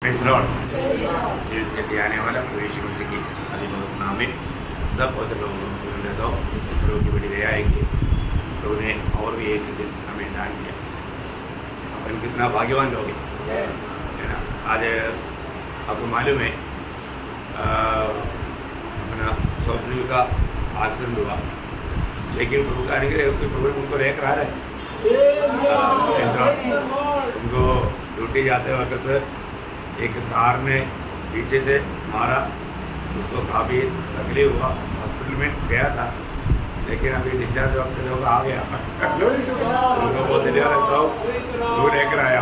से आने वाला प्रवेश की अधिमोदना में सब और लोगों से रहता हूँ प्रभु की बड़ी दया आएगी। प्रभु ने और भी एक दिन हमें दान किया। अपन कितना भाग्यवान लोग है ना। आज आपको मालूम है अपना स्वप्न का आचरण हुआ, लेकिन प्रभु का आने के प्रभु उनको लेकर आ रहा है। उनको ड्यूटी जाते वक्त एक कार ने पीछे से मारा, उसको काफ़ी तकलीफ हुआ, हॉस्पिटल में गया था, लेकिन अभी डिस्चार्ज वक्त लोग आ गया। उनको बहुत धन्यवाद रखता हूँ, वो लेकर आया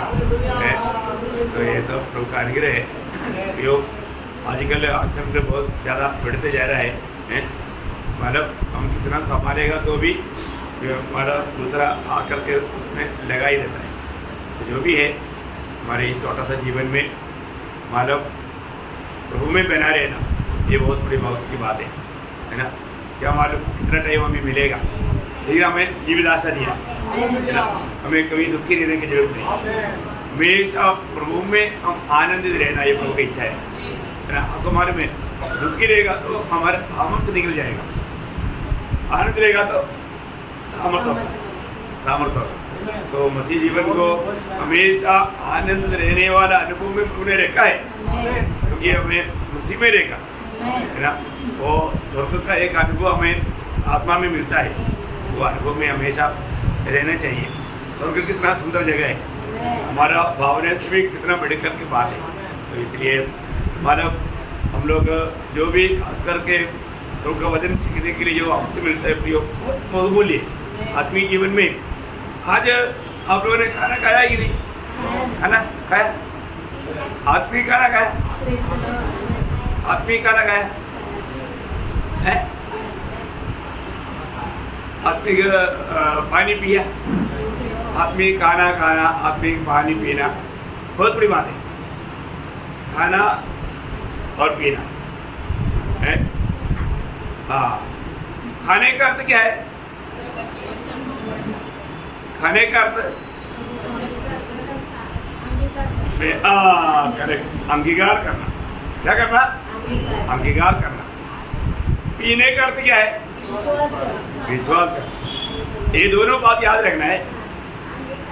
है। तो ये सब प्रभु का अनुग्रह है। योग आजकल अक्सर बहुत ज़्यादा बढ़ते जा रहा है। मतलब हम कितना संभालेगा तो भी हमारा दूसरा आकर के उसमें लगा ही रहता है। तो जो भी है हमारे इस छोटा सा जीवन में मानव प्रभु में बना रहना, ये बहुत बड़ी मौत की बात है ना। क्या मालूम कितना टाइम हमें मिलेगा, लेकिन हमें जीविताशा दिया है ना। हमें कभी दुखी रहने की जरूरत नहीं, हमेशा प्रभु में हम आनंदित रहना, ये प्रभु की इच्छा है ना। आपको मालूम है दुखी रहेगा तो हमारा सामर्थ्य निकल जाएगा, आनंद रहेगा तो सामर्थ्य होगा। तो मसीह जीवन को हमेशा आनंद रहने वाला अनुभव में प्रभु ने रखा है, क्योंकि हमें मसीह में रहेगा है ना। वो स्वर्ग का एक अनुभव हमें आत्मा में मिलता है, वो अनुभव में हमेशा रहना चाहिए। स्वर्ग कितना सुंदर जगह है, हमारा भावना से भी कितना बढ़कर की बात है। तो इसलिए मानव हम लोग जो भी खास करके प्रभु का वचन सीखने के लिए जो आपसे मिलता है प्रियो, बहुत बहुमूल्य आत्मीय जीवन में। आज आप लोगों ने खाना खाया कि नहीं? खाना खाया, आत्मीय खाना खाया, आत्मीय खाना खाया है, आत्मिक पानी पिया। आत्मिक खाना खाना, आत्मिक पानी पीना बहुत बड़ी बात है। खाना और पीना है। हाँ, खाने का अर्थ क्या है? खाने का अर्थ अंगीकार करना। क्या करना? अंगीकार करना। पीने का अर्थ क्या है? विश्वास करना। ये दोनों बात याद रखना है।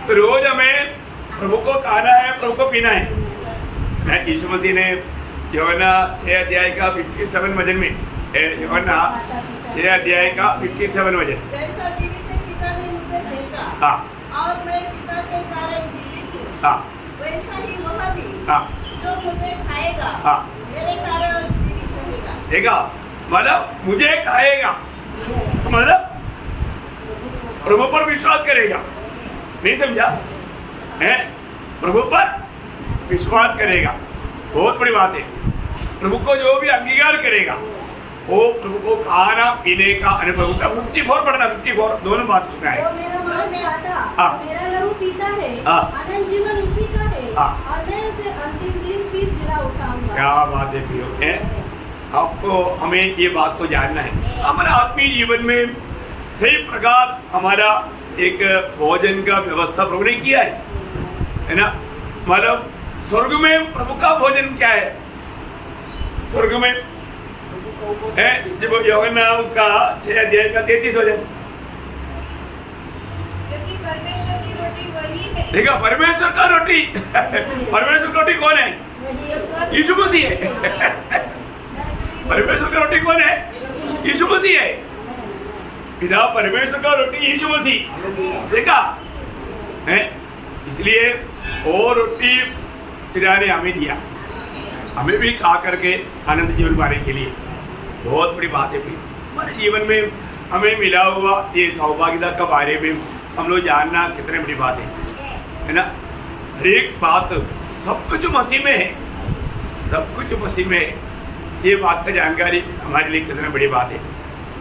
तो रोज हमें प्रभु को खाना है, प्रभु को पीना है। यीशु मसीह ने यूहन्ना 6 अध्याय का 57 वचन में, यूहन्ना 6 अध्याय का 57 वचन, हाँ, और मैं पिता के कारण जीवित हूँ, हाँ, वैसा ही वह भी, हाँ, जो मुझे खाएगा, हाँ, मेरे कारण जीवित रहेगा। देखा, मतलब मुझे खाएगा, मतलब प्रभु पर विश्वास करेगा। नहीं समझा है? प्रभु पर विश्वास करेगा, बहुत बड़ी बात है। प्रभु को जो भी अंगीकार करेगा वो प्रभु को खाना पीने का अनुभव होता है। 54 पढ़ना, 54 दोनों बात सुना है। वो मेरा मांस खाता, मेरा लहू पीता है, अनंत जीवन उसी का है, और मैं उसे अंतिम दिन फिर जिला उठाऊंगा। क्या बात है प्रियो, है? आपको हमें ये बात को जानना है। हमारा आत्मीय जीवन में सही प्रकार हमारा एक भोजन का व्यवस्था प्रभु ने किया है ना। मतलब स्वर्ग में प्रभु का भोजन क्या है? स्वर्ग में है जब यूहन्ना उसका 6 अध्याय का 33 वचन, क्योंकि परमेश्वर की रोटी वही है। देखा, परमेश्वर का रोटी परमेश्वर की रोटी कौन है? यीशु मसीह है। परमेश्वर का रोटी कौन है? यीशु मसीह है। पिता परमेश्वर का रोटी यीशु मसीह, देखा है। इसलिए वो रोटी पिता ने हमें दिया, हमें भी खा करके आनंद जीवन पाने के लिए। बहुत बड़ी बात है भाई, हमारे जीवन में हमें मिला हुआ ये सौभाग्यता के बारे में हम लोग जानना कितनी बड़ी बात है ना। हर एक बात, सब कुछ मसीह में है, सब कुछ मसीह में है। ये बात का जानकारी हमारे लिए कितनी बड़ी बात है।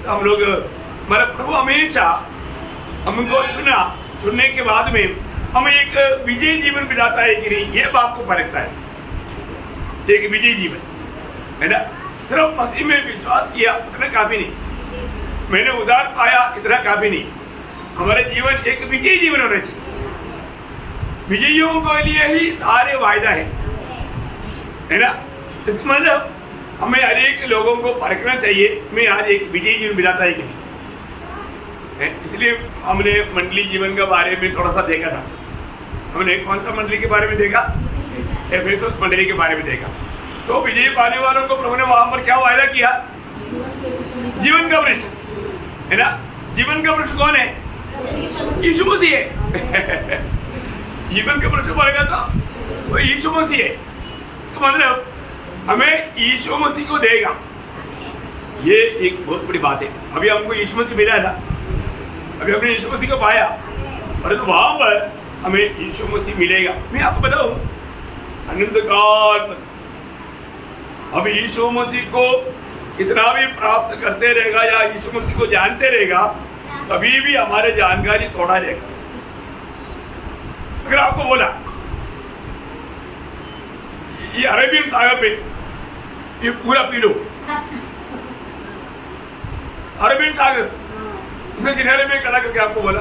तो हम लोग मतलब प्रभु हमेशा हमको चुनने के बाद में हमें एक विजयी जीवन बिताता है कि नहीं, ये बात को परखता है। एक विजयी जीवन है ना। सिर्फ मसीह में विश्वास किया इतना काफी नहीं, मैंने उद्धार पाया इतना काफी नहीं। हमारे जीवन एक विजयी जीवन होना चाहिए। विजयियों के लिए ही सारे वायदा है। है ना। इसका मतलब हमें हर एक लोगों को परखना चाहिए, मैं आज एक विजयी जीवन बिताता है कि नहीं। इसलिए हमने मंडली जीवन के बारे में थोड़ा सा देखा था। हमने कौन सा मंडली के बारे में देखा? एफेसुस मंडली के बारे में देखा। तो विजय पाने वालों को प्रभु ने वहां पर क्या वायदा किया? जीवन का वृक्ष, है ना। जीवन का वृक्ष कौन है? यीशु मसीह है। जीवन का वृक्ष बोलेगा तो वो यीशु मसीह है। इसका मतलब हमें यीशु मसीह को देगा, ये एक बहुत बड़ी बात है। अभी हमको यीशु मसीह मिला ना, अभी हमने यीशु मसीह को पाया, परंतु वहां पर हमें यीशु मसीह मिलेगा। मैं आपको बताऊं, अनंत काल तक अब यीशु मसीह को कितना भी प्राप्त करते रहेगा या यीशु मसीह को जानते रहेगा, तभी भी हमारे जानकारी थोड़ा रहेगा। अगर आपको बोला ये अरेबियन सागर पे ये पूरा पी लो, अरेबियन सागर उसके किनारे में खड़ा करके आपको बोला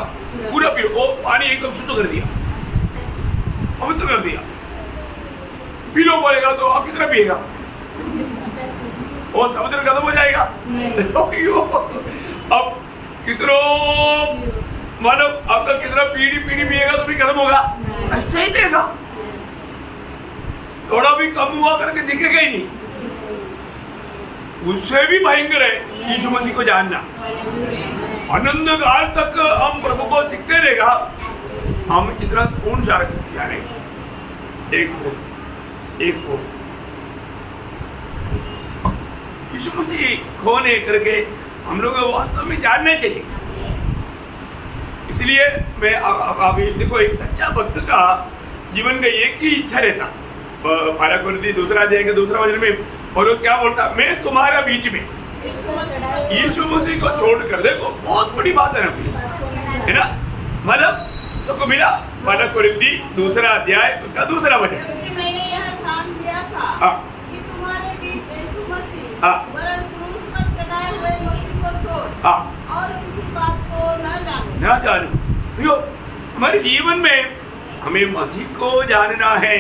पूरा पी लो, वो पानी एकदम शुद्ध कर दिया, पवित्र कर दिया, पी लो बोलेगा तो आप कितना पिएगा? वो समुद्र खत्म हो जाएगा। अब कितनो मानव आपका कितना पीढ़ी पिएगा तो भी खत्म होगा? ऐसे ही देगा, थोड़ा भी कम हुआ करके दिखेगा ही नहीं। उससे भी भयंकर है यीशु मसीह को जानना। अनंत काल तक हम प्रभु को सीखते रहेगा, हम कितना स्पून जाने, एक स्पून यीशु मसीह कौन है करके हम लोग वास्तव में जानना चाहिए। इसलिए मैं अभी देखो, एक सच्चा भक्त का जीवन का एक ही इच्छा रहता। पहला कुरिन्थी दूसरा अध्याय के दूसरा वचन में पौलुस क्या बोलता? मैं तुम्हारा बीच में यीशु मसीह को छोड़कर, देखो बहुत बड़ी बात है ना, है ना। मतलब सबको मिला। पहला कुरिन्थी दूसरा अध्याय उसका दूसरा वचन, मैंने यह ठान लिया था कि तुम्हारे बीच यीशु मसीह वरन क्रूस पर चढ़ाए हुए मसीह को छोड़ और किसी बात को न जानूं। हमारे जीवन में हमें मसीह को जानना है,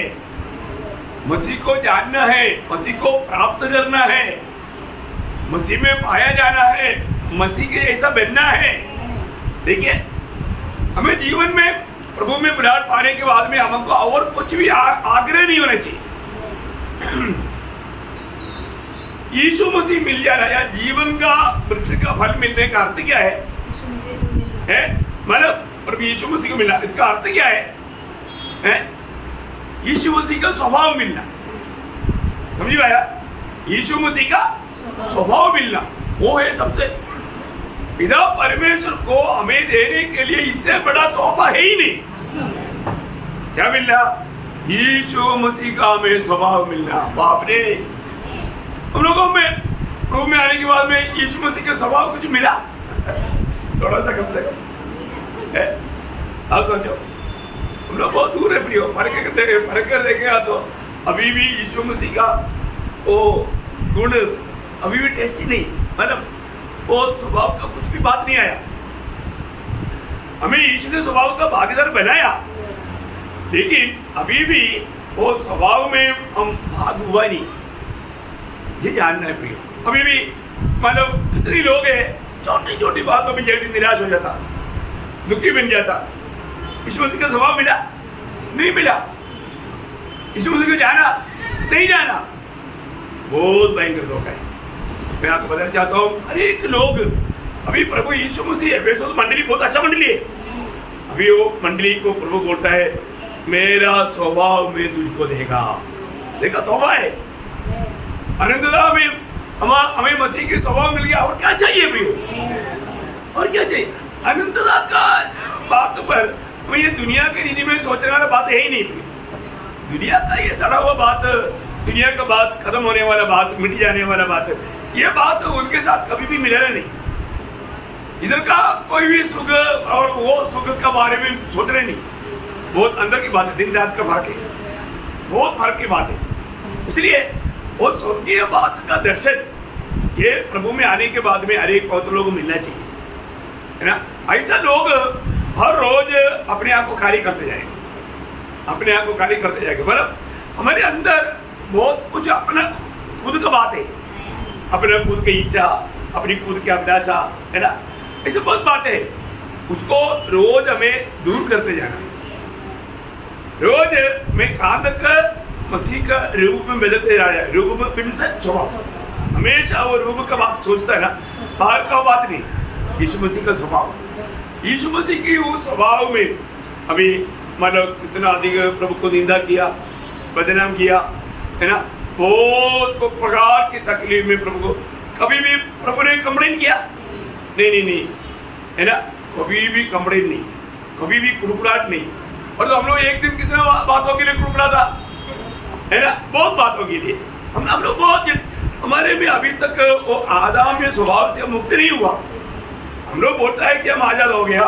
मसीह को जानना है, मसीह को प्राप्त करना है, मसीह में पाया जाना है, मसीह के जैसा बनना है। देखिए, हमें जीवन में प्रभु में बुलाहट पाने के बाद में हमको और कुछ भी आग्रह नहीं होना चाहिए। यीशु मसीह मिल जाना या जीवन का वृक्ष का फल मिलने का अर्थ क्या है? मतलब प्रभु यीशु मसीह को मिलना, इसका अर्थ क्या है? यीशु मसीह का स्वभाव मिलना। समझ पाया? यीशु मसीह का स्वभाव मिलना वो है सबसे, पिता परमेश्वर को हमें देने के लिए इससे बड़ा तोहफा है ही नहीं। क्या मिलना? यीशु मसीह का हमें स्वभाव मिलना। बाप ने हम लोगों में प्रभु में आने के बाद में यीशु मसीह का स्वभाव कुछ मिला? थोड़ा सा कम से कम है। आप सोचो, हम लोग बहुत दूर है प्रियो, फर्क कर देखेगा तो अभी भी यीशु मसीह का वो गुण अभी भी टेस्टी नहीं, मतलब वो स्वभाव का कुछ भी बात नहीं आया। हमें यीशु ने स्वभाव का भागीदार बनाया, लेकिन अभी भी वो स्वभाव में हम भाग हुआ नहीं। ये जानना है प्रिय। अभी भी मतलब कितने लोग हैं छोटी छोटी बातों में जल्दी निराश हो जाता, दुखी बन जाता। यीशु मसीह का स्वभाव मिला? नहीं मिला। यीशु मसीह को जाना? नहीं जाना। बहुत भयंकर धोखा है। मैं आपको बताना चाहता हूँ, अनेक लोग अभी प्रभु यीशु मसीह एफेसुस मंडली बहुत अच्छा मंडली है, अभी वो मंडली को प्रभु बोलता है मेरा स्वभाव में तुझको देगा। देखा तौबा है। अनंतता में हमें मसीह के स्वभाव मिल गया, और क्या चाहिए प्रियो? और क्या चाहिए? अनंतता का बात पर हमें ये दुनिया के रीति में सोचने वाला बात है ही नहीं। दुनिया का ये सड़ा हुआ बात, दुनिया का बात खत्म होने वाला बात, मिट जाने वाला बात, ये बात उनके साथ कभी भी मिलेगा नहीं। इधर का कोई भी सुख और वो सुख का बारे में सोच रहे नहीं। बहुत अंदर की बात है, दिन रात का फर्क है, बहुत फर्क की बात है। इसलिए वो स्वर्गीय बात का दर्शन ये प्रभु में आने के बाद में हर एक पवित्र लोगों को मिलना चाहिए, है ना। ऐसा लोग हर रोज अपने आप को खाली करते जाएंगे, अपने आप को खाली करते जाएंगे। मतलब हमारे अंदर बहुत कुछ अपना खुद का बात है, अपना खुद की इच्छा, अपनी खुद की अभिलाषा है ना, ऐसे बहुत बात है। उसको रोज हमें दूर करते जाना। रोज में कहां तक मसीह का रूप में बदलते जा रहा है, रूप में मीन्स स्वभाव, हमेशा वो रूप का बात सोचता है ना, बाहर का बात नहीं, यीशु मसीह का स्वभाव, यीशु मसीह की वो स्वभाव में अभी मतलब इतना अधिक प्रभु को निंदा किया, बदनाम किया है ना, बहुत प्रकार की तकलीफ में प्रभु को कभी भी प्रभु ने कंप्लेन किया नहीं है ना, कभी भी कंप्लेन नहीं, कभी भी कुड़कुड़ाहट नहीं। और तो हम लोग एक दिन कितने बातों के लिए कुड़कुड़ा था है ना, बहुत बातों के लिए हम लोग बहुत, हमारे में अभी तक वो आदम स्वभाव से मुक्त नहीं हुआ। हम लोग बोलता है कि हम आजाद हो गया,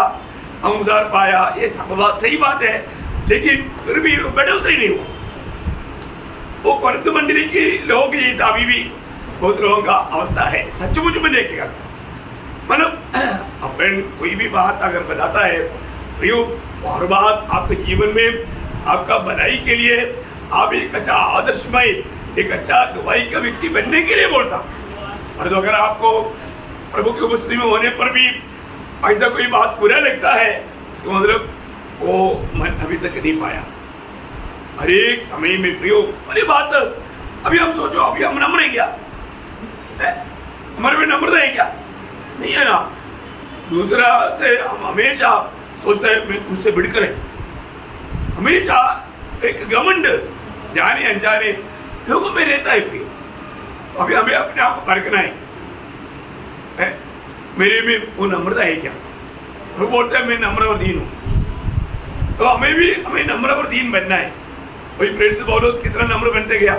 हम उधार पाया, ये सब बात सही बात है, लेकिन फिर भी बढ़ोतरी ही नहीं हुआ। वो कोरिन्थ मंडली के लोगों की जैसा अभी भी बहुत लोगों का अवस्था है। सचमुच में देखेगा मतलब अपन कोई भी बात अगर बताता है तो और बात आपके जीवन में आपका भलाई के लिए, आप एक अच्छा आदर्शमय, एक अच्छा गवाही का व्यक्ति बनने के लिए बोलता। और तो अगर आपको प्रभु की उपस्थिति में होने पर भी ऐसा कोई बात बुरा लगता है, उसका मतलब वो मन अभी तक नहीं पाया। हर एक समय में प्रयोग अरे बात, अभी हम सोचो अभी हम नम्र है क्या, हमारे में नम्रता है क्या, नहीं है ना। दूसरा से हम हमेशा सोचते हैं उससे बढ़कर है, हमेशा एक घमंड जाने अनजाने लोगों में रहता है। अभी हमें अपने आप को परखना है, मेरे में वो नम्रता है क्या। वो बोलते हैं मैं नम्र और दीन हूँ, तो हमें नम्र और दीन बनना है। वही प्रेरित पौलुस कितना नम्र बनते गया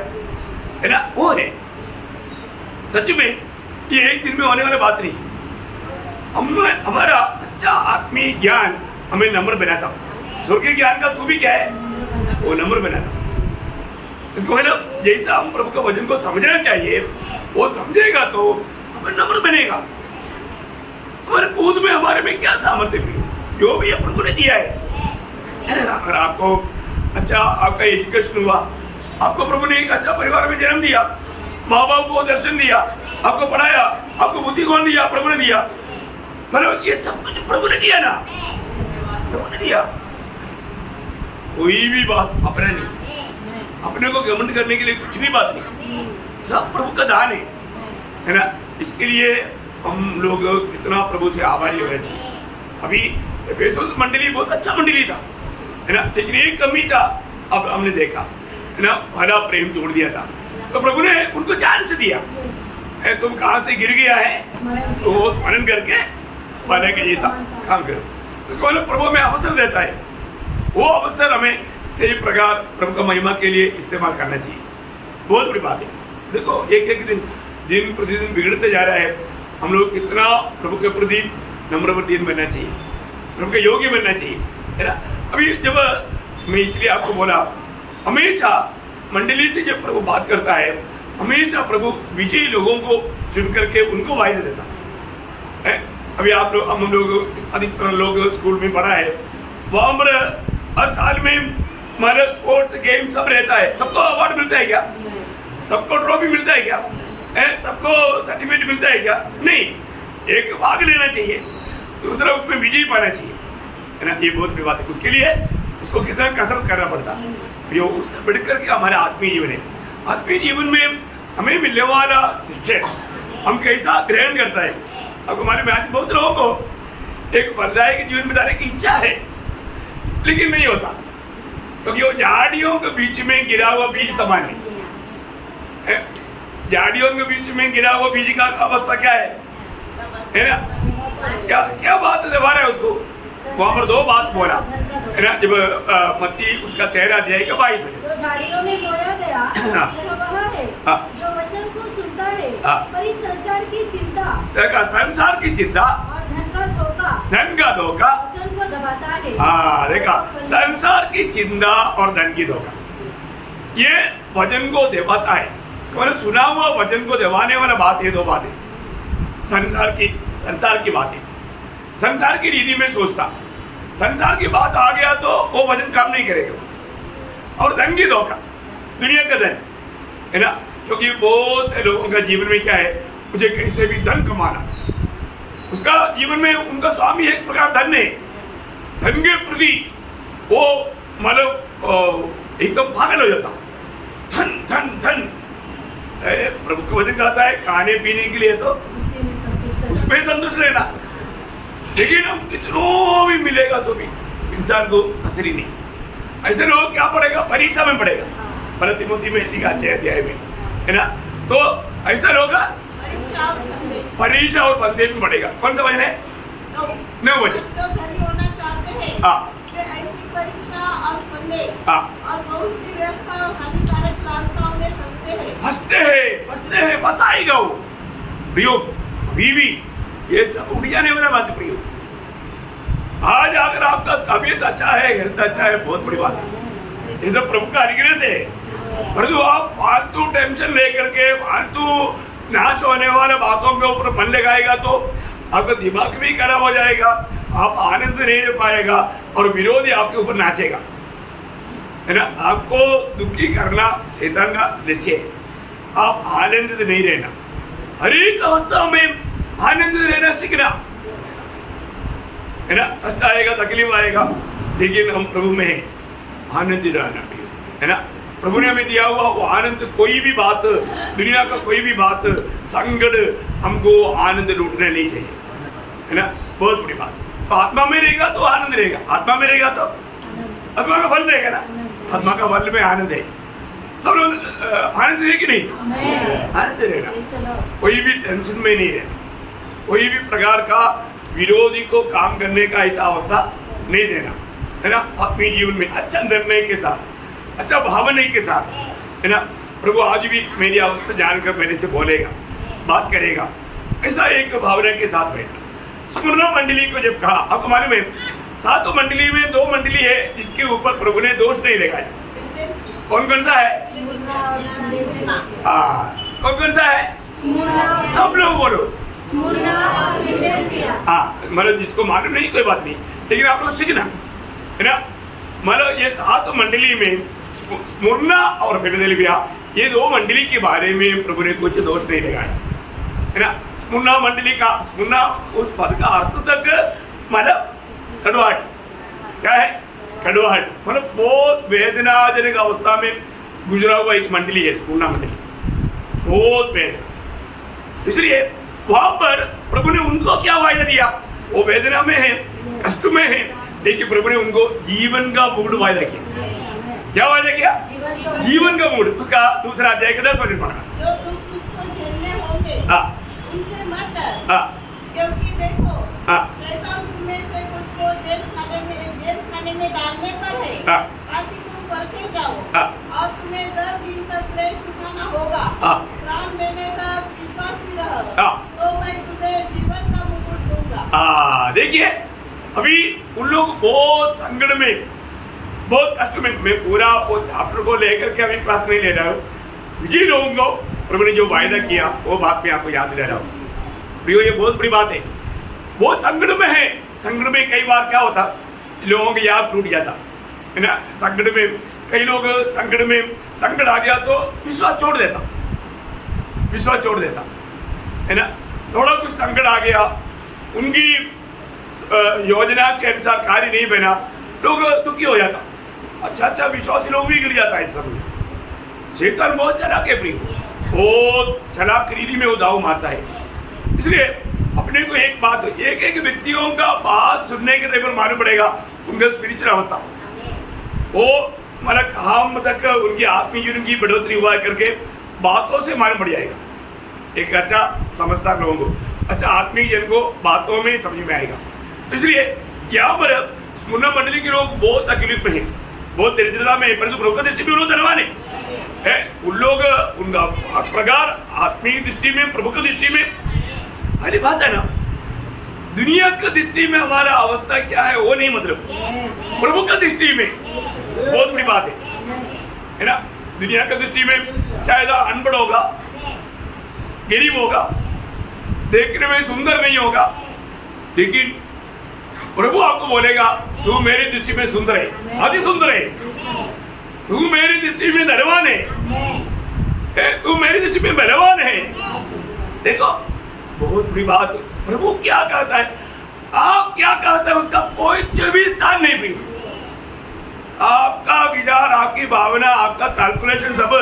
है ना, वो है सच में। ये एक दिन में होने वाली बात नहीं, हमारा सच्चा आत्मीय ज्ञान हमें नम्र बनाता। स्वर्गीय ज्ञान का तू भी क्या है, वो नम्र बनाता। इसको मतलब जैसा हम प्रभु के वचन को समझना चाहिए, वो समझेगा तो हमें नम्र बनेगा। हमारे खुद में हमारे में क्या सामर्थ्य भी जो भी प्रभु ने दिया है। अगर आपको अच्छा आपका एजुकेशन हुआ, आपको प्रभु ने एक अच्छा परिवार में जन्म दिया, माँ बाप को दर्शन दिया, आपको पढ़ाया, आपको बुद्धि कौन दिया, प्रभु ने दिया। मतलब ये सब कुछ प्रभु ने दिया ना, प्रभु ने दिया। कोई भी बात अपना नहीं, अपने को घमंड करने के लिए कुछ भी बात नहीं, सब प्रभु का दान है ना। इसके लिए हम लोग कितना प्रभु से आभारी होना चाहिए। अभी एफेसुस मंडली बहुत अच्छा मंडली था है ना, लेकिन एक कमी था, अब हमने देखा है ना, भला प्रेम तोड़ दिया था। तो प्रभु ने उनको चांस दिया, तुम कहाँ से गिर गया है तो वो स्मरण करके भले के जैसा काम करो। तो प्रभु में अवसर देता है, वो अवसर हमें सही प्रकार प्रभु का महिमा के लिए इस्तेमाल करना चाहिए। बहुत बड़ी बात है। देखो एक एक दिन प्रतिदिन बिगड़ते जा रहा है, हम लोग कितना प्रभु के प्रति नम्र और दीन बनना चाहिए, प्रभु के योग्य बनना चाहिए है ना। अभी जब मैं इसलिए आपको बोला, हमेशा मंडली से जब प्रभु बात करता है, हमेशा प्रभु विजयी लोगों को चुन करके उनको वायदे देता है। अभी आप लोग हम लोग अधिकतर लोग स्कूल में पढ़ा है, वहाँ पर हर साल में हमारे स्पोर्ट्स गेम सब रहता है। सबको अवार्ड मिलता है क्या, सबको ट्रॉफी मिलता है क्या, सबको सर्टिफिकेट मिलता है क्या, नहीं। एक भाग लेना चाहिए, दूसरा उसमें विजयी पाना चाहिए है ना। ये बहुत बड़ी बात है। उसके लिए उसको कितना कसरत करना पड़ता है, ये उससे बढ़कर के हमारा आत्मीय जीवन है। आत्मीय जीवन में हमें मिलने वाला शिक्षा हम कैसा ग्रहण करता है। अब हमारे में आज बहुत लोगों को एक फलदायक जीवन बिताने की इच्छा है, लेकिन नहीं होता, क्योंकि वो झाड़ियों के बीच में गिरा हुआ बीज समान है। झाड़ियों के बीच में गिरा हुआ बीज का अवस्था क्या है ना, क्या बात है दबा रहा है उसको। वहाँ पर दो बात बोला है ना, जब मत्ती उसका 13 अध्याय का 22 है, जो झाड़ियों में बोया गया यह वह है जो वचन को सुनता है, पर इस संसार की चिंता, संसार की चिंता और धन का धोखा वचन को दबाता है। हाँ देखा, संसार की चिंता और धन की धोखा ये वचन को दबाता है। मतलब सुना हुआ वचन को दबाने वाला बात है, दो बातें, संसार की बातें, संसार की रीति में सोचता, संसार की बात आ गया तो वो वचन काम नहीं करेगा। और धन की धोखा, दुनिया का धन है ना। क्योंकि बहुत से लोगों का जीवन में क्या है, मुझे कैसे भी धन कमाना, उसका जीवन में उनका स्वामी एक प्रकार धन है, धन के प्रति वो मतलब एकदम पागल हो जाता, धन धन धन। प्रभु का वचन कहता है खाने पीने के लिए तो उसमें संतुष्ट रहना, लेकिन हम कितनों भी मिलेगा तो भी इंसान को तसली नहीं। ऐसे लोग क्या पड़ेगा, परीक्षा में पड़ेगा, पहले तिमोथी में लिखा 6 अध्याय में, है ना। तो ऐसा लोग परीक्षा और बंधे में पड़ेगा। कौन सा वचन है? 9 वचन। तो धनी होना चाहते हैं, हाँ वे ऐसी परीक्षा और बंधे हाँ और बहुत सी व्यर्थ और हानिकारक लालसाओं में फंसते हैं, बस आएगा वो प्रियो। बीवी ये सब उठ जाने वाला बात प्रियो। आज अगर आपका तबीयत अच्छा है, हेल्थ अच्छा है, बहुत बड़ी बात है, ये सब प्रभु का अनुग्रह से है। परंतु आप फालतू टेंशन लेकर के फालतू नाश होने वाले बातों के ऊपर मन लगाएगा तो आपका दिमाग भी खराब हो जाएगा, आप आनंद नहीं ले पाएगा और विरोधी आपके ऊपर नाचेगा, है ना। आपको दुखी करना शैतान का लक्ष्य है। आप आनंदित नहीं रहना, हर एक अवस्था में आनंदित रहना सीखना, है ना। कष्ट आएगा, तकलीफ आएगा, लेकिन हम प्रभु में हैं, आनंदित रहना, है ना। प्रभु ने हमें दिया हुआ वो आनंद, कोई भी बात, दुनिया का कोई भी बात, संकट, हमको आनंद लूटना नहीं चाहिए, है ना। बहुत बड़ी बात। तो आत्मा में रहेगा तो आनंद रहेगा, आत्मा में रहेगा तो आत्मा का फल रहेगा ना, आत्मा का फल में आनंद है। सब लोग आनंद है कि नहीं? आनंद रहेगा, कोई भी टेंशन में नहीं रहना, कोई भी प्रकार का विरोधी को काम करने का ऐसा अवस्था नहीं देना, है ना। अपने जीवन में अच्छा निर्णय के साथ, अच्छा भावना के साथ, है ना। प्रभु आज भी मेरी अवस्था जानकर मेरे से बोलेगा, बात करेगा, ऐसा एक भावना के साथ बैठना। स्मरण मंडली को जब कहा, आपको मालूम है 7 मंडली में 2 मंडली है जिसके ऊपर प्रभु ने दोष नहीं लगाया। कौन कौन सा है? कौन कौन सा है? सब लोग बोलो। हाँ, मतलब जिसको मालूम नहीं कोई बात नहीं, लेकिन आप लोग सीखना, है ना। मतलब ये 7 मंडली में स्मुरना और फिलदेल्फिया, ये 2 मंडली के बारे में प्रभु ने कुछ दोष नहीं लगाया, है ना। स्मुरना मंडली का, स्मुरना उस पद का अर्थ तक मतलब कड़वाहट, क्या है? कड़वाहट, मतलब बहुत वेदनाजनक अवस्था में गुजरा हुआ एक मंडली है स्मुरना मंडली, बहुत वेदना। इसलिए वहां पर प्रभु ने उनको क्या वायदा दिया? वो वेदना में है, कष्ट में है, लेकिन प्रभु ने उनको जीवन का मूड वायदा किया। क्या वायदा किया? जीवन का मूड। उसका दूसरा अध्याय का 10 वचन पढ़ना। जो दुख तुमको झेलने होंगे उनसे मत डर, क्योंकि देखो शैतान तुम में से कुछ को जेल खाने में डालने पर है, ताकि तुम परखे जाओ और तुम्हें 10 दिन तक क्लेश उठाना होगा। प्राण देने तक विश्वासी रहो, तो मैं तुझे जीवन का मुकुट दूंगा। देखिए, अभी उन लोग बहुत संकट में, बहुत कष्ट में, मैं पूरा वो चैप्टर को लेकर के अभी क्लास नहीं ले रहा हूँ, विजयी लोगों को प्रभु ने जो वायदा किया वो बात मैं आपको याद दिला रहा हूँ। प्रियो, ये बहुत बड़ी बात है। वो संकट में है, संकट में कई बार क्या होता, लोगों का याद टूट जाता, है ना। संकट में कई लोग, संकट में संकट आ गया तो विश्वास छोड़ देता, विश्वास छोड़ देता, है ना। थोड़ा कुछ संकट आ गया, उनकी योजना के अनुसार कार्य नहीं बना, लोग दुखी हो जाता। अच्छा विश्वासी लोग भी गिर जाता है इस समय। शैतान बहुत चालाक है प्रियो, बहुत चालाकरी में वो दाव मारता है। इसलिए अपने को एक बात, एक व्यक्तियों का बात सुनने के टाइम पर मालूम पड़ेगा उनका स्पिरिचुअल अवस्था, वो मतलब हम तक उनकी आत्मीय जीवन की बढ़ोतरी हुआ करके बातों से मालूम पड़ जाएगा। एक अच्छा समझदार लोगों को, अच्छा आत्मीय जन को बातों में समझ में आएगा। इसलिए यहाँ पर स्मुरना मंडली के लोग बहुत तकलीफ में हैं, बहुत दरिद्रता में है, परंतु प्रभु की दृष्टि में उन्होंने धनवान है। उन लोग उनका प्रकार आत्मीय दृष्टि में, प्रभु की दृष्टि में, अरे बात है ना, दुनिया की दृष्टि में हमारा अवस्था क्या है वो नहीं, मतलब प्रभु की दृष्टि में बहुत बड़ी बात है ना। दुनिया की दृष्टि में शायद अनपढ़ होगा, गरीब होगा, देखने में सुंदर नहीं होगा, लेकिन प्रभु आपको बोलेगा तू मेरी दृष्टि में सुंदर है, अति सुंदर है, तू मेरी दृष्टि में धनवान है। बलवान है। देखो बहुत बड़ी बात है। प्रभु क्या कहता है, आप क्या कहते हैं, उसका कोई भी स्थान नहीं भी। आपका विचार, आपकी भावना, आपका कैलकुलेशन सब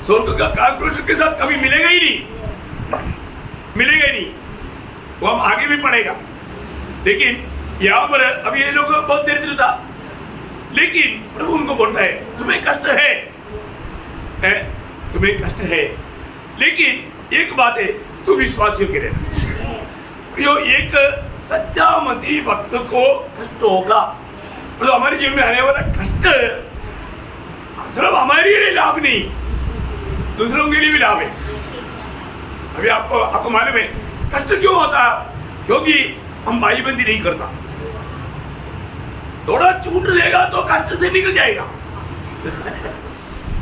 स्वर्ग का कैलकुलेशन के साथ कभी मिलेगा ही नहीं, मिलेगा ही नहीं। वो हम आगे भी पढ़ेगा। लेकिन यहाँ पर अभी ये लोग बहुत दरिद्र था, लेकिन प्रभु उनको बोलता है तुम्हें कष्ट है, तुम्हें कष्ट है, लेकिन एक बात है, तू विश्वासियों के रहना। जो एक सच्चा मसीह भक्त को कष्ट होगा, तो हमारे जीवन में आने वाला कष्ट सिर्फ हमारे लिए लाभ नहीं, दूसरों के लिए भी लाभ है। अभी आपको मालूम है कष्ट क्यों होता है? क्योंकि हम भाईबंदी नहीं करता। थोड़ा छूट देगा तो कष्ट से निकल जाएगा।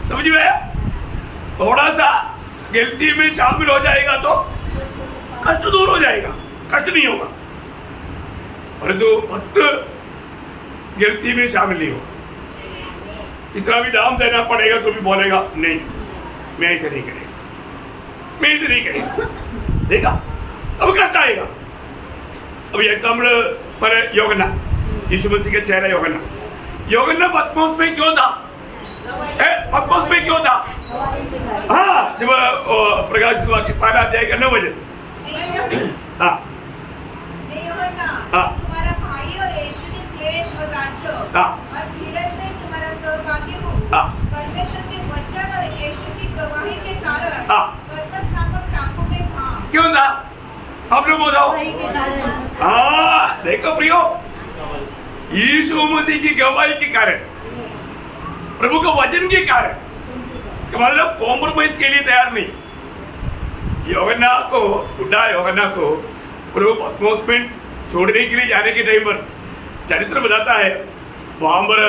समझ में आया? थोड़ा सा गलती में शामिल हो जाएगा तो कष्ट दूर हो जाएगा, कष्ट नहीं होगा। परंतु भक्त गलती में शामिल नहीं होगा। इतना भी दाम देना पड़ेगा तो भी बोलेगा नहीं, मैं ऐसे नहीं करेगा, मैं ऐसे नहीं करेगा। देखा, अब कष्ट आएगा। अभी एग्जाम्पल पर यूहन्ना, यीशु मसीह का चेहरा यूहन्ना। यूहन्ना पत्मोस में क्यों था? पत्मोस में क्यों था? हाँ, जब प्रकाशित वाक्य पहला अध्याय का 9 बजे। हाँ, तुम्हारा भाई और यीशु ने क्लेश और राज्यों और धीरज में तुम्हारा सहभागी हूँ। परमेश्वर के वचन और यीशु की गवाही के कारण पत्मस नामक टापू में था। क्यों था? आप लोग बताओ। हाँ, देखो प्रियो, यीशु मसीह की गवाही के कारण, प्रभु के वचन के कारण। इसका मतलब कॉम्प्रोमाइज के लिए तैयार नहीं। यूहन्ना को, बुढ़ा यूहन्ना को प्रभु पत्मोस में छोड़ने के लिए जाने के टाइम पर चरित्र बताता है, वहां पर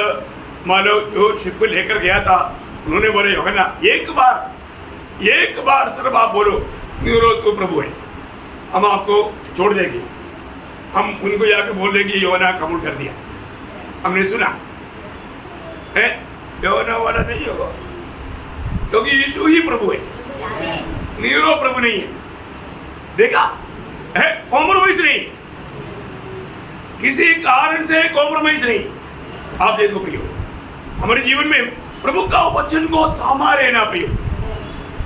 मानो जो शिप को लेकर गया था, उन्होंने बोले यूहन्ना एक बार सिर्फ आप बोलो निरोध को प्रभु है, हम आपको छोड़ देंगे। हम उनको जाकर बोल देंगे यूहन्ना कबूल कर दिया, हमने सुना है। यूहन्ना वाला नहीं होगा, क्योंकि यीशु ही प्रभु है, नीरो प्रभु नहीं है। देखा है, कॉम्प्रोमाइज नहीं, किसी कारण से कॉम्प्रोमाइज नहीं। आप देखो प्रियो, हमारे जीवन में प्रभु का वचन को थामा रहना प्रियो।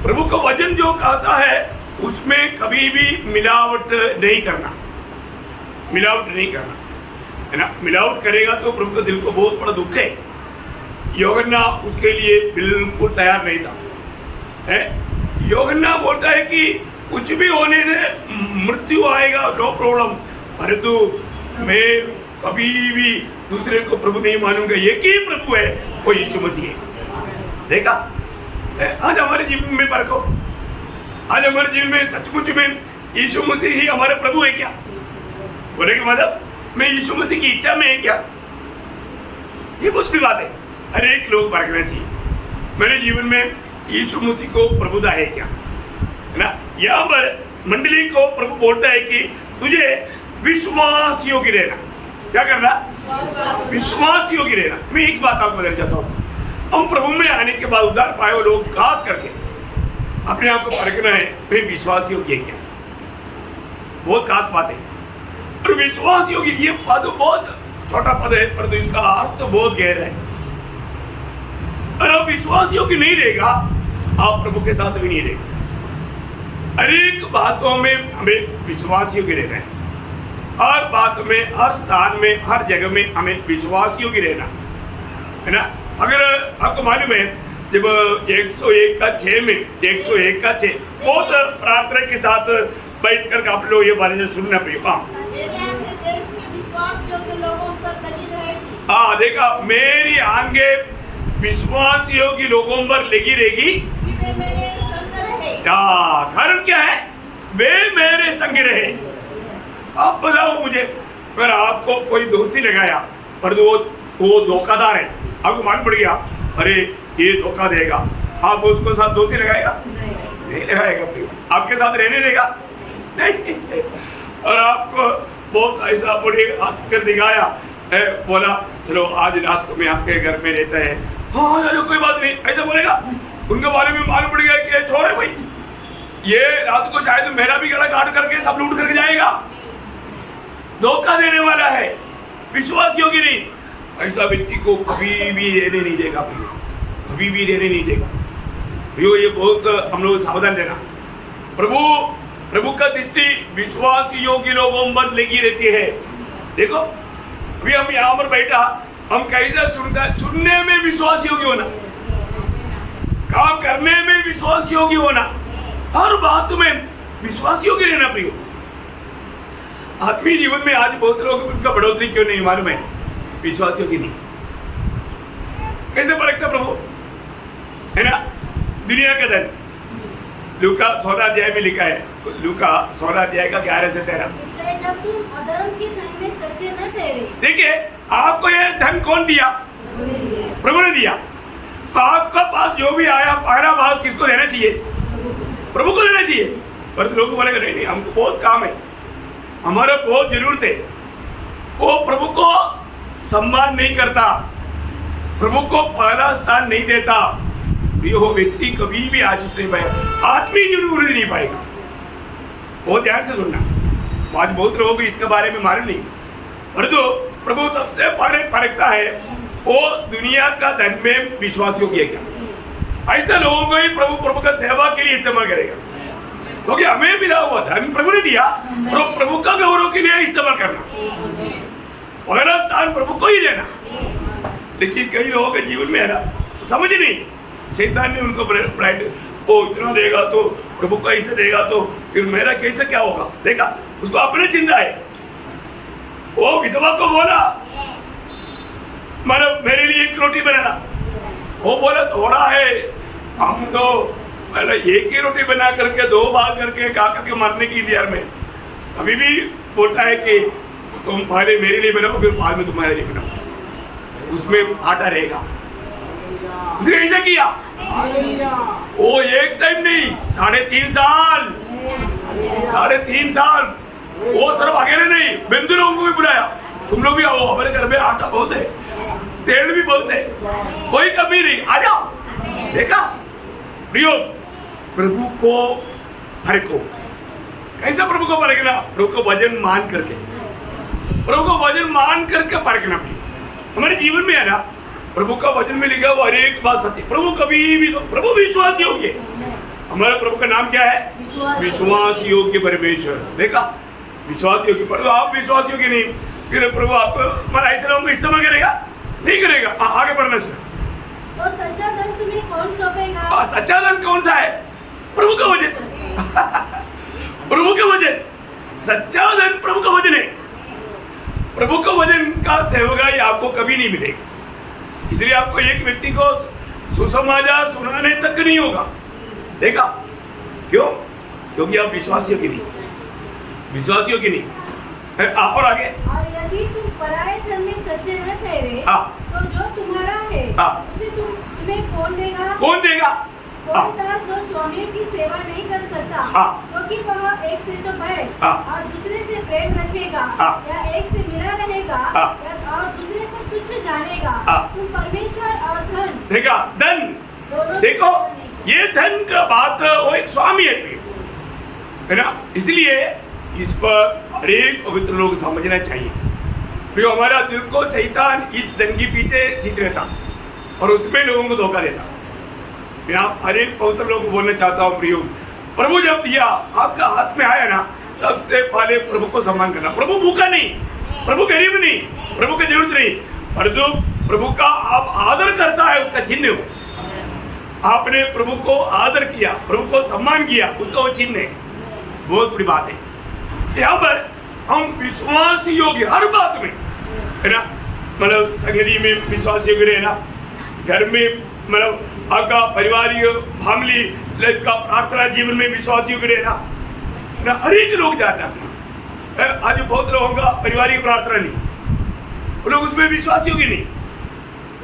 प्रभु का वचन जो कहता है उसमें कभी भी मिलावट नहीं करना, मिलावट नहीं करना, है ना। मिलावट करेगा तो प्रभु के दिल को बहुत बड़ा दुख है। यूहन्ना उसके लिए बिल्कुल तैयार नहीं था, है। यूहन्ना बोलता है कि कुछ भी होने दे, मृत्यु आएगा, नो प्रॉब्लम, परंतु मैं कभी भी दूसरे को प्रभु नहीं मानूंगा। एक ही प्रभु है, वो यीशु मसीह है। देखा, आज हमारे जीवन में परखो, आज हमारे जीवन में सचमुच में यीशु मसीह ही हमारे प्रभु है क्या? बोले कि मतलब मैं यीशु मसीह की इच्छा में है क्या? ये बहुत बड़ी बात है। हर एक लोग परखना चाहिए, मेरे जीवन में यीशु मसीह को प्रभुता है क्या, है ना। यहाँ पर मंडली को प्रभु बोलता है कि तुझे विश्वास योग्य रहना। क्या करना? विश्वास योग्य रहना। मैं एक बात आपको बताना चाहता हूँ, हम प्रभु में आने के बाद उद्धार पाए हुए लोग खास करके अपने आप को परखना है, मैं विश्वास योग्य क्या? बहुत खास बात है। और विश्वास योग्य ये पद बहुत छोटा पद है, परंतु इसका अर्थ तो बहुत गहरा है। और आप विश्वास योग्य नहीं रहेगा, आप प्रभु के साथ भी नहीं रहेगा। हर एक बातों में हमें विश्वास योग्य रहना है, हर बात में, हर स्थान में, हर जगह में हमें विश्वास योग्य रहना है ना। अगर आपको मालूम है जब 101 का 6 में 101 का 6 बहुत प्रार्थना के साथ बैठ कर आप लोग ये बारे में सुनना पड़ेगा। हाँ, देखा, मेरी आंगे विश्वास योग्य लोगों पर लगी रहेगी। कारण क्या है? वे मेरे संग रहे। आप बताओ मुझे, अगर आपको कोई दोस्ती लगाया पर वो धोखादार है, आपको मालूम पड़ गया अरे ये धोखा देगा, आप उसको साथ दोस्ती लगाएगा? नहीं लगाएगा। आपके साथ रहने देगा? नहीं। और आपको बहुत ऐसा बड़े हंसकर दिखाया, बोला चलो आज रात को मैं आपके घर में रहता है, हाँ चलो कोई बात नहीं, ऐसा बोलेगा। उनके बारे में मालूम पड़ गया कि ये चोर है भाई, ये रात को शायद मेरा भी गला काट करके सब लूट करके जाएगा। धोखा देने वाला है, विश्वास योग्य नहीं। ऐसा व्यक्ति को कभी भी रहने नहीं देगा प्रियो, कभी भी रहने नहीं देगा प्रियो। ये बहुत हम लोग सावधान रहना। प्रभु का दृष्टि विश्वास योग्य लोगों पर लगी रहती है। देखो अभी हम यहाँ पर बैठा, हम कैसा सुनता है, सुनने में विश्वास योग्य होना, काम करने में विश्वास योग्य होना, हर बात में विश्वास योग्य रहना प्रियो। आत्मीय जीवन में आज बहुत लोग उनका बढ़ोतरी क्यों नहीं मालूम है, विश्वास योग्य नहीं। कैसे परखता प्रभु, है ना? दुनिया का धन, लूका 16 अध्याय में लिखा है, लूका 16 अध्याय का 11 से 13। इसलिए जब तुम अधर्म के संग में सच्चे न ठहरे। देखिए आपको ये धन कौन दिया? प्रभु ने दिया। आपका पास जो भी आया पहला भाग किसको देना चाहिए? प्रभु को देना चाहिए। पर लोग बोलेगा नहीं, हमको बहुत काम है, हमारा बहुत जरूरत है। वो प्रभु को सम्मान नहीं करता, प्रभु को पहला स्थान नहीं देता, वो व्यक्ति कभी भी आशीष नहीं पाएगा, आत्मीय जीवन नहीं पाएगा। बहुत ध्यान से सुनना। आज बहुत लोगों को इसके बारे में मालूम नहीं, और जो प्रभु सबसे पहले परखता है वो दुनिया का धन में विश्वास योग्य है क्या। ऐसे लोगों को ही प्रभु का सेवा के लिए इस्तेमाल करेगा, क्योंकि हमें मिला हुआ धन प्रभु ने दिया, तो प्रभु का गौरव के लिए इस्तेमाल करना, पहला स्थान प्रभु को ही देना। लेकिन कई लोगों के जीवन में है ना, समझ नहीं, शैतान ने उनको ब्राइट वो इतना देगा तो प्रभु का ऐसे देगा तो फिर मेरा कैसे क्या होगा। देखा, उसको अपने चिंता है। वो विधवा को बोला मतलब मेरे लिए एक रोटी बनाना, वो बोला थोड़ा है, हम तो मतलब एक ही रोटी बना करके 2 भाग करके खा करके मरने की इंतजार में। अभी भी बोलता है कि तुम पहले मेरे लिए बनाओ फिर बाद में तुम्हारे लिए बनाओ, उसमें आटा रहेगा। उसने ऐसा किया, वो एक टाइम नहीं, 3.5 साल, 3.5 साल वो सिर्फ अकेले नहीं, बिंदु लोगों को भी बुलाया, तुम लोग भी आओ, हमारे घर में आटा बहुत है, तेल भी बहुत है, कोई कमी नहीं, आ जाओ। देखा प्रियो, प्रभु को परखो। कैसा प्रभु को परखना? प्रभु को वजन मान करके, प्रभु को वजन मान करके परखना भी हमारे जीवन में है ना। प्रभु का वचन में लिखा वो हर एक बात सत्य। प्रभु कभी भी तो प्रभु विश्वास योग्य। हमारे प्रभु का नाम क्या है? विश्वास योग्य परमेश्वर। देखा, विश्वास योग्य। पर आप विश्वास योग्य नहीं, फिर प्रभु आपको हमारा ऐसे लोगों को इस्तेमाल करेगा? नहीं करेगा। आगे बढ़ना सर। तो सच्चा धन तुम्हें कौन सौंपेगा? सच्चा धन कौन सा है? प्रभु का वचन। प्रभु का वचन, सच्चा धन प्रभु का वचन है। प्रभु का वचन का सेवकाई आपको कभी नहीं मिलेगा। इसलिए आपको एक व्यक्ति को सुसमाचार सुनाने तक नहीं होगा। देखा क्यों? क्योंकि आप विश्वास योग्य नहीं, विश्वास योग्य नहीं। और आगे, और यदि तुम पराये धन में सच्चे न ठहरे तो जो तुम्हारा है उसे तुम्हें कौन देगा? कौन देगा? कोई दास 2 स्वामियों की सेवा नहीं कर सकता, क्योंकि वह एक से तो बैर और दूसरे से प्रेम रखेगा, या एक से मिला रहेगा और दूसरे को तुच्छ जानेगा। तुम परमेश्वर और धन, देखा धन, देखो ये धन का बात वो एक स्वामी है ना। इसलिए इस पर हर एक पवित्र लोग समझना चाहिए। फिर हमारा दिल को शैतान इस धन के पीछे खींच लेता और उसमें लोगों को धोखा देता। मैं आप हर एक पवित्र लोगों को बोलना चाहता हूँ, प्रियो, प्रभु जब दिया आपका हाथ में आया ना, सबसे पहले प्रभु को सम्मान करना। प्रभु भूखा नहीं, प्रभु गरीब नहीं, प्रभु की जरूरत नहीं, पर जो प्रभु का आप आदर करता है उसका चिन्ह हो। आपने प्रभु को आदर किया, प्रभु को सम्मान किया, उसका वो चिन्ह है। बहुत बड़ी बात है। यहाँ पर हम विश्वास योग्य हर बात में है ना, मतलब संगति में विश्वास योग्य रहना, घर में मतलब आपका परिवारिक फैमिली लाइफ का प्रार्थना जीवन में विश्वास योग्य रहना। हर एक लोग जानना, आज बहुत लोगों का पारिवारिक प्रार्थना नहीं, वो लोग उसमें विश्वास योग्य नहीं,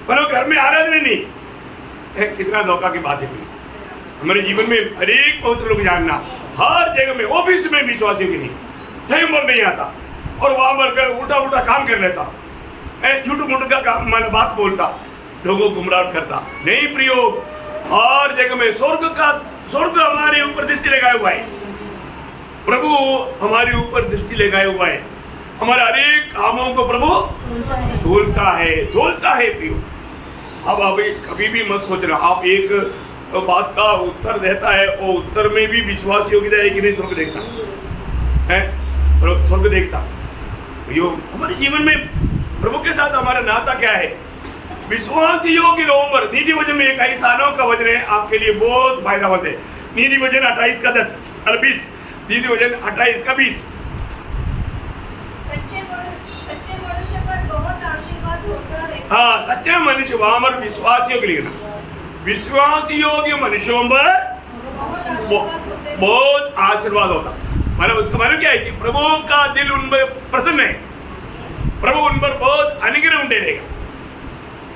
वो लोग घर में आराधना नहीं है। कितना धोखा की बात है। हमारे जीवन में हर एक पवित्र लोग जानना, हर जगह में, ऑफिस में विश्वास योग्य नहीं, टाइम पर नहीं आता और वहां पर उल्टा उल्टा काम कर लेता, झूठ मूठ का काम बात बोलता, लोगों को गुमराह करता। नहीं प्रियो, हर जगह में स्वर्ग का स्वर्ग हमारे ऊपर दृष्टि लगाए हुआ है, प्रभु हमारे ऊपर दृष्टि लगाए हुआ है, हमारे अनेक कामों को प्रभु तोलता है प्रियो। अब आप कभी भी मत सोचना आप एक बात का उत्तर देता है और उत्तर में भी विश्वास योग्यता है कि नहीं, स्वर्ग देखता है, स्वर्ग देखता प्रियो। हमारे जीवन में प्रभु के साथ हमारा नाता क्या है? विश्वास योग्य लोगों पर नीति वचन में 21 का वचन है, आपके लिए बहुत फायदामंद है। नीति वचन 28 का 10 और 20, नीति वचन 28 का 20। सच्चे मनुष्य पर बहुत आशीर्वाद होता है। हाँ, सच्चे मनुष्य वहां पर विश्वास योग्य लिखना, विश्वास योग्य मनुष्यों पर बहुत आशीर्वाद होता। मतलब उसका मतलब क्या है कि प्रभु का दिल उन पर प्रसन्न है, प्रभु उन पर बहुत अनुग्रह उंडे रहेगा।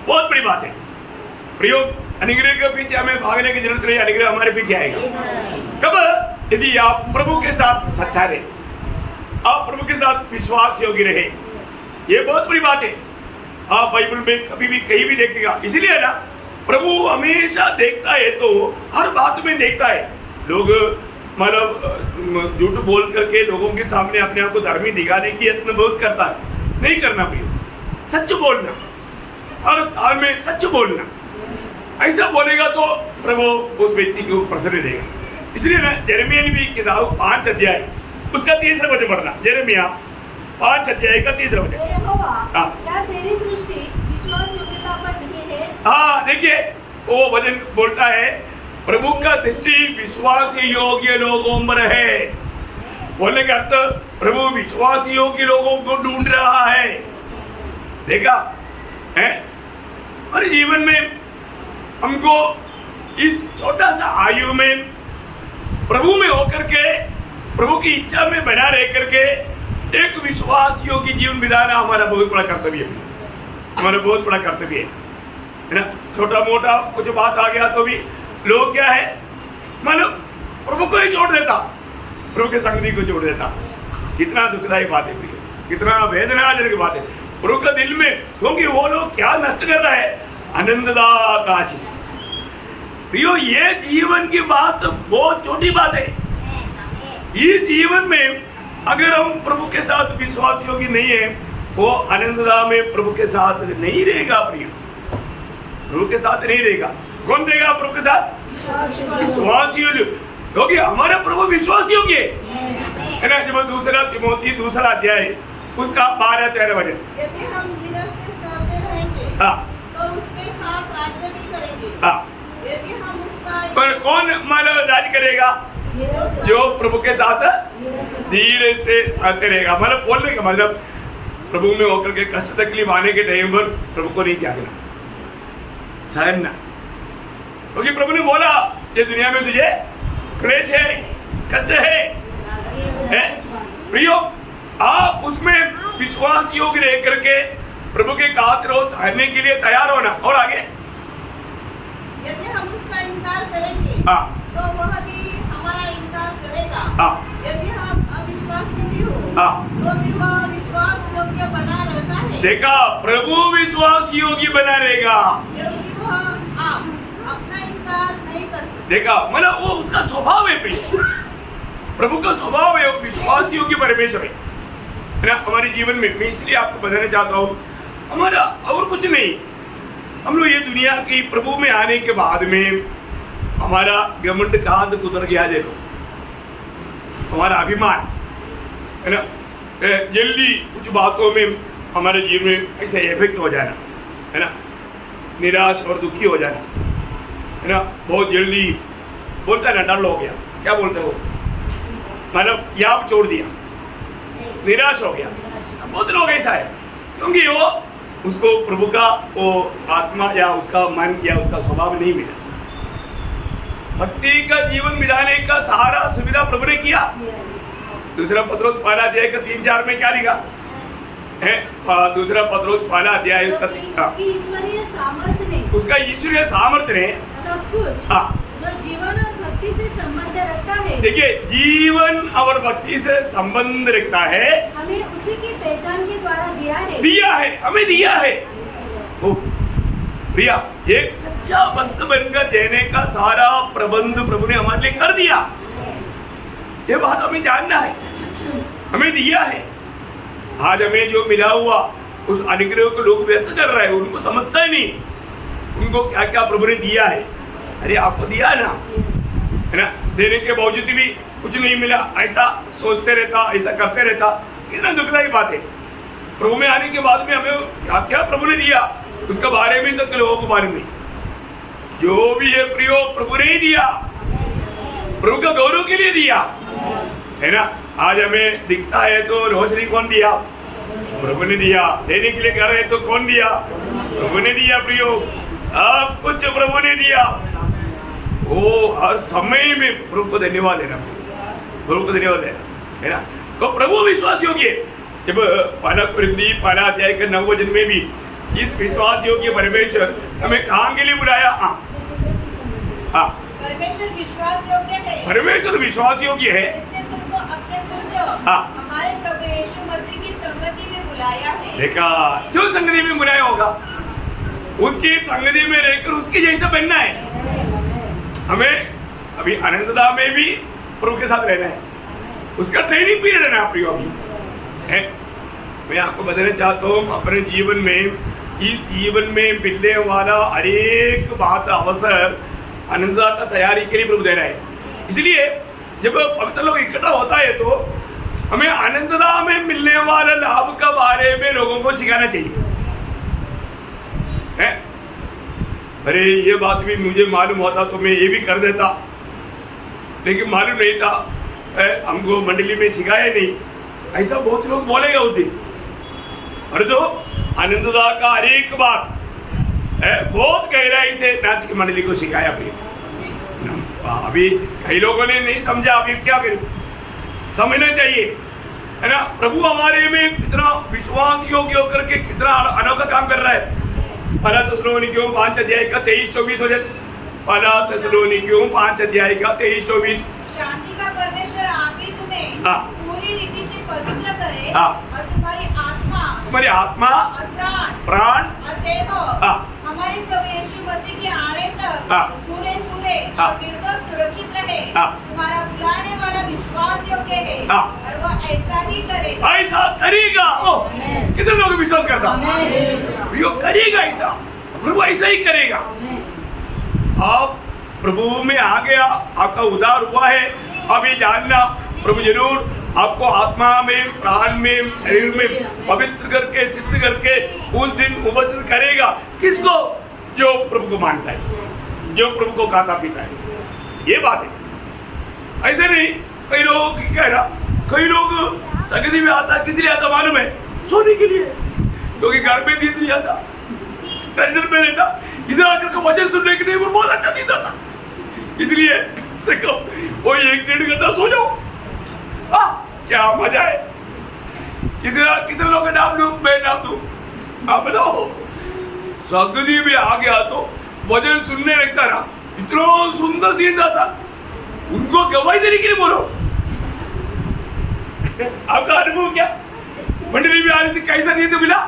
बहुत बड़ी बात है प्रयोग, अनुग्रह के पीछे हमें भागने की जरूरत नहीं, अनुग्रह हमारे पीछे आएगा। कब? यदि आप प्रभु के साथ सच्चा रहे, आप प्रभु के साथ विश्वास योग्य रहे, ये बहुत बड़ी बात है। आप बाइबल में कभी भी कहीं भी देखेगा, इसलिए ना प्रभु हमेशा देखता है, तो हर बात में देखता है। लोग मतलब झूठ बोल करके लोगों के सामने अपने आप को धर्मी दिखाने की यत्न बहुत करता है, नहीं करना प्रिय। सच बोलना, हर स्थान में सच बोलना, ऐसा बोलेगा तो प्रभु उस व्यक्ति को प्रसन्न देगा। इसलिए ना यिर्मयाह की किताब 5 अध्याय उसका 3रा वचन पढ़ना। यिर्मयाह 5 अध्याय का 3रा वचन। क्या तेरी दृष्टि विश्वास योग्यता पर नहीं है? हाँ, देखिए वो वचन बोलता है प्रभु का दृष्टि विश्वास योग्य लोगों पर है। बोलने का अर्थ प्रभु विश्वास योग्य लोगों को ढूंढ रहा है। देखा है हमारे जीवन में हमको इस छोटा सा आयु में प्रभु में होकर के, प्रभु की इच्छा में बना रह करके एक विश्वास योग्य जीवन बिताना हमारा बहुत बड़ा कर्तव्य है, हमारा बहुत बड़ा कर्तव्य है ना। छोटा मोटा कुछ बात आ गया तो भी लोग क्या है, मतलब प्रभु को ही छोड़ देता, प्रभु के संगति को छोड़ देता। कितना दुखदायी बात है, कितना वेदनाजनक बात है प्रभु का दिल में, क्योंकि वो लोग क्या नष्ट कर रहा है, आनंददा का आशीष। प्रियो, ये जीवन की बात बहुत छोटी बात है। ये जीवन में अगर हम प्रभु के साथ विश्वास योग्य नहीं है, वो आनंददा में प्रभु के साथ नहीं रहेगा। प्रियो, प्रभु के साथ नहीं रहेगा। कौन रहेगा प्रभु के साथ? विश्वास योग्य, क्योंकि हमारा प्रभु विश्वास योग्य है ना। जब 2 तिमोथी 2 अध्याय उसका 12-13 वचन, यदि हम धीरज से सहते रहेंगे तो उसके साथ राज्य भी करेंगे। यदि हम उसका पर कौन मानव राज करेगा? जो प्रभु के साथ धीरे से सहते रहेगा। मतलब बोलने का मतलब प्रभु में होकर के कष्ट तकलीफ आने के टाइम पर प्रभु को नहीं त्यागना, सहना, क्योंकि प्रभु ने बोला ये दुनिया में तुझे क्लेश है, कष्ट है। प्रियो, आप उसमें विश्वास योग्य रह करके प्रभु के खातिर सहने के लिए तैयार होना। और आगे, यदि हम उसका इनकार करेंगे तो वह भी हमारा इनकार करेगा। यदि हम अविश्वासी भी हो तो भी वह विश्वास योग्य बना रहता है। देखा, प्रभु विश्वास योग्य बना रहेगा, क्योंकि वह आप अपना इनकार नहीं कर सकते। देखा, मतलब वो उसका स्वभाव है, प्रभु का स्वभाव है, विश्वास योग्य परमेश्वर है ना हमारे जीवन में। मैं इसलिए आपको बताना चाहता हूँ, हमारा और कुछ नहीं, हम लोग ये दुनिया की प्रभु में आने के बाद में हमारा घमंड कहाँ तक उतर गया। देखो, हमारा अभिमान है ना, जल्दी कुछ बातों में हमारे जीवन में ऐसे इफेक्ट हो जाना है ना, निराश और दुखी हो जाना है ना। बहुत जल्दी बोलता है ना, डल हो गया, क्या बोलते हो, मतलब याब छोड़ दिया, निराश हो गया। बहुत लोग ऐसा है, क्योंकि वो उसको प्रभु का वो आत्मा या उसका मन या उसका स्वभाव नहीं मिला। भक्ति का जीवन मिलाने का सारा सुविधा प्रभु ने किया। 2 पत्रोस 1 अध्याय का 3-4 में क्या लिखा है? 2 पत्रोस 1 अध्याय का उसकी ईश्वरीय सामर्थ्य ने, उसका ईश्वरीय सामर्थ्य ने सब कुछ जो जीवन और भक्ति से संबंध रखता है। देखिए, जीवन और भक्ति से संबंध रखता है, हमें उसी की पहचान के द्वारा दिया है, हमें दिया है। प्रिया, एक सच्चा भक्त बनकर देने का सारा प्रबंध प्रभु ने हमारे लिए कर दिया। ये बात हमें जानना है, हमें दिया है। आज हमें जो मिला हुआ उस अनुग्रह को लोग व्यक्त कर रहे हैं, उनको समझता ही नहीं उनको क्या क्या प्रभु ने दिया है। अरे आपको दिया है ना, है ना, देने के बावजूद भी कुछ नहीं मिला, ऐसा सोचते रहता, ऐसा करते रहता, कितना दुखदायी बात है। प्रभु में आने के बाद में हमें क्या क्या प्रभु ने दिया उसके बारे में, तो लोगों के बारे में जो भी है प्रियो प्रभु ने ही दिया, प्रभु का गौरव के लिए दिया, है ना। आज हमें दिखता है तो रोशनी कौन दिया? प्रभु ने दिया। देने के लिए कर रहे तो कौन दिया? प्रभु ने दिया प्रियो, सब कुछ प्रभु ने दिया। वो हर समय में प्रभु को धन्यवाद देना, प्रभु को धन्यवाद देना, है ना। तो प्रभु विश्वास योग्य, जब पहला कुरिन्थी पहला अध्याय के 9 वचन में भी इस विश्वास योग्य परमेश्वर हमें कहाँ के लिए बुलाया? हाँ, परमेश्वर विश्वास योग्य है, परमेश्वर विश्वास योग्य है, इसने तुमको अपने पुत्र हमारे प्रभु यीशु मसीह की संगति में बुलाया है। देखा, क्यों संगति में बुलाया होगा? उसकी संगति में रहकर उसके जैसा बनना है हमें। अभी आनंददा में भी प्रभु के साथ रहना है, उसका ट्रेनिंग पीरियड है ना प्रियो अभी है। मैं आपको बताना चाहता हूँ, अपने जीवन में, इस जीवन में मिलने वाला हर एक बात अवसर आनंददा का तैयारी के लिए प्रभु दे रहा है। इसलिए जब पवित्र लोग इकट्ठा होता है तो हमें आनंददा में मिलने वाले लाभ के बारे में लोगों को सिखाना चाहिए, है। अरे ये बात भी मुझे मालूम होता तो मैं ये भी कर देता, लेकिन मालूम नहीं था, हमको मंडली में सिखाया नहीं, ऐसा बहुत लोग बोलेगा उस दिन। और जो आनंददा का हर एक बात बहुत गहराई से नासिक मंडली को सिखाया भी। अभी कई लोगों ने नहीं समझा, अभी क्या करें, समझना चाहिए, है ना। प्रभु हमारे में कितना विश्वास योग्य होकर के कितना अनोखा काम कर रहा है। पहला थिस्सलुनीकियों 5 अध्याय का 23-24 वचन, पहला थिस्सलुनीकियों 5 अध्याय का 23-24। शांति का परमेश्वर आप ही तुम्हें पूरी रीति से पवित्र करे और तुम्हारी आत्मा और प्राण और देह हमारे प्रभु यीशु मसीह के आने तक पूरे और निर्दोष सुरक्षित रहे। तुम्हारा बुलाने वाला विश्वास योग्य है और वह ऐसा ही करेगा। ऐसा करेगा। कितने लोग विश्वास करता? वो करेगा ऐसा, प्रभु ऐसा ही करेगा। आप प्रभु में आ गया, आपका उद्धार हुआ है, अब ये जानना प्रभु जरूर आपको आत्मा में, प्राण में, शरीर में पवित्र करके, सिद्ध करके उस दिन उपस्थित करेगा। किसको? जो प्रभु को मानता है, जो प्रभु को खाता पीता है। ये बात है, ऐसे नहीं। कई लोग कह रहा, कई लोग संगति में आता, किस लिए आता मालूम है? सोने के लिए, क्योंकि घर में नींद नहीं आता, टेंशन में रहता, इधर आकर के वचन सुनने के लिए बहुत अच्छा नींद आता, इसलिए वो 1-1.5 घंटा सो जाओ। क्या मजा है। कितने लोग का नाम लूं, मैं नाम दूं? आप बताओ। संगति में आ गया तो वचन सुनने लगता ना, इतना सुंदर नींद आता, उनको गवाही देने के लिए बोलो। आपका अनुभव क्या? मंडली में आने से कैसा नींद मिला?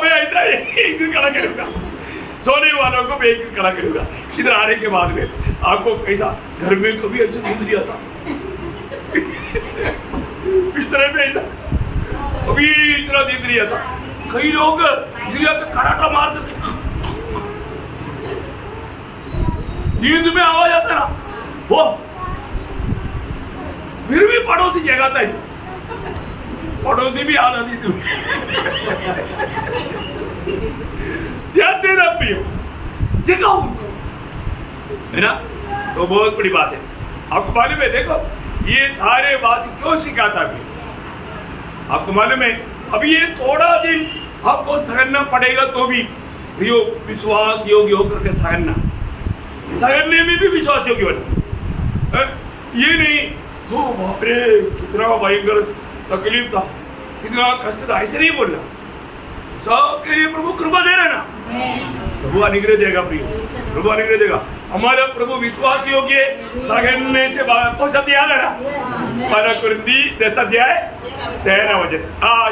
मैं ऐसा एक दिन खड़ा करूंगा, सोने वालों को मैं एक दिन खड़ा करूंगा। इधर आने के बाद में आपको कैसा, घर में कभी ऐसा नींद नहीं आता, बिस्तर में ऐसा कभी इतना नींद नहीं आता। कई लोग कराटा मार देते, नींद में आवाज आता ना, वो फिर भी पड़ोसी जगाता है, पड़ोसी भी आ जाती तू। ध्यान देना प्रिय, जगाओ उनको, है ना। तो बहुत बड़ी बात है। आपको मालूम है, देखो ये सारे बात क्यों सिखाता भी, आपको मालूम है। अभी ये थोड़ा दिन आपको सहना पड़ेगा, तो भी प्रियो विश्वास योग्य होकर के सहने में भी विश्वास योग्य होना। ये नहीं हो बाप रे कितना भयंकर तकलीफ था, कितना कष्ट था, ऐसे नहीं बोलना। सबके लिए प्रभु कृपा दे रहा ना, प्रभु अनुग्रह देगा प्रिय, प्रभु अनुग्रह देगा। हमारा प्रभु विश्वास योग्य सहने से कौन सा अध्याय है ना, पहला कुरिन्थी 10 अध्याय 13 वचन।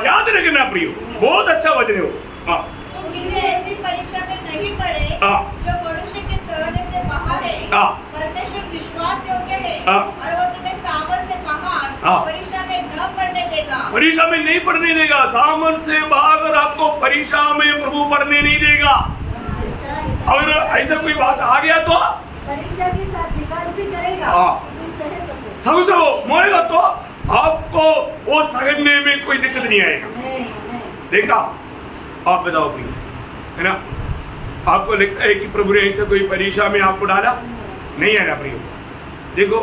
याद रखना प्रियो, बहुत अच्छा वचन है वो। हाँ तुम किसी ऐसी परीक्षा में नहीं पड़े हाँ जो मनुष्य के सहने से बाहर है। हाँ परमेश्वर विश्वास योग्य है हाँ। और वो तुम्हें सामर्थ से महान हाँ। परीक्षा में न पढ़ने देगा। परीक्षा में नहीं पढ़ने देगा, सामर्थ से बाहर आपको परीक्षा में प्रभु पढ़ने नहीं देगा। अगर ऐसा कोई बात आ गया तो परीक्षा के साथ विकास भी करेगा। हाँ। तुम सह सको। समझ सको, मोड़ेगा तो आपको वो सहने में कोई दिक्कत नहीं आएगा। नहीं। देखा, आप बताओ प्रिय, है ना? आपको लगता है कि प्रभु ने ऐसे कोई परीक्षा में आपको डाला? नहीं है ना प्रिय। देखो,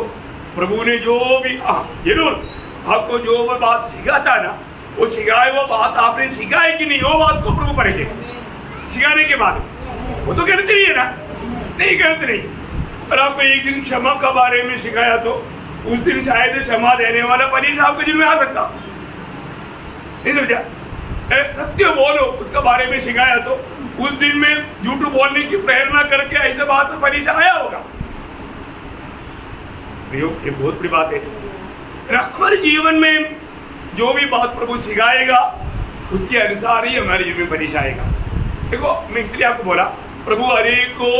प्रभु ने जो भी जरूर आपको जो वो बात सिखाता है ना, वो सिखाए वो बात आपने सीखा है कि नहीं, वो बात को प्रभु पढ़ेंगे सिखाने के बाद। वो तो कहते नहीं है ना, नहीं कहते नहीं। और आपको एक दिन क्षमा के बारे में सिखाया तो उस दिन शायद क्षमा देने वाला परीक्षा आपके दिल में आ सकता, नहीं समझा? सत्य बोलो उसके बारे में सिखाया तो उस दिन में झूठ बोलने की प्रेरणा करके ऐसे बात परीक्षा आया होगा। ये बहुत बड़ी बात है ना। हमारे जीवन में जो भी बात प्रभु सिखाएगा उसके अनुसार ही हमारे जीवन में परीक्षा आएगा। देखो, मैं इसलिए आपको बोला, प्रभु हरेक को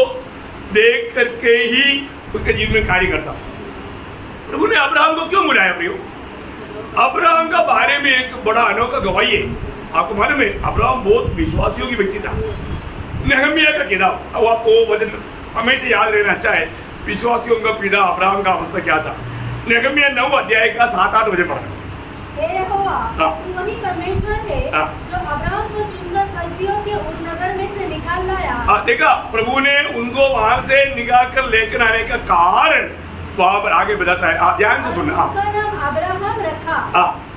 देख करके ही उसके जीवन में कार्य करता। प्रभु ने अब्राहम को क्यों बुलाया प्रियो? अब्राहम का बारे में एक बड़ा अनोखा गवाही है। आपको मालूम है, अब्राहम बहुत विश्वासियों की व्यक्ति था। नेहमिया का किताब, अब आपको वचन हमेशा याद रहना अच्छा है, विश्वासियों का पिता अब्राहम का अवस्था क्या था। नेहमिया 9 अध्याय का 7-8 बजे पढ़ना। हे यहोवा, तू वही परमेश्वर है जो अब्राहम को चुनकर कसदियों के उन नगर में से निकाल लाया। देखा, प्रभु ने उनको वहां से निकाल कर लेकर आने का कारण वहां पर आगे बताता है। ध्यान से सुनना। उसका नाम अब्राहम रखा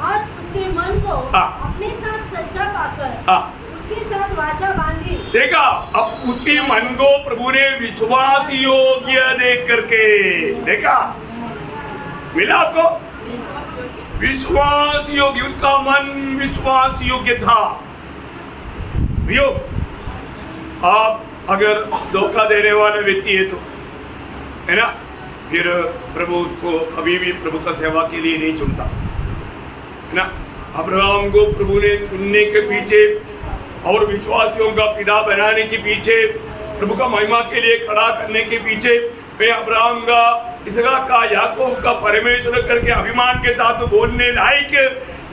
और उसके मन को अपने साथ सच्चा पाकर उसके साथ वाचा बांधी। देखा, अब उसके मन को प्रभु ने विश्वास योग्य देख करके देखा, मिला आपको विश्वास योग्य, उसका मन विश्वास योग्य था। आप अगर धोखा देने वाला व्यक्ति है तो, है ना, फिर प्रभु उसको कभी भी प्रभु का सेवा के लिए नहीं चुनता, है ना। अब्राहम को प्रभु ने चुनने के पीछे और विश्वासियों का पिता बनाने के पीछे, प्रभु का महिमा के लिए खड़ा करने के पीछे, मैं अब्राहम का, इसहाक का, याकूब का परमेश्वर करके अभिमान के साथ बोलने लायक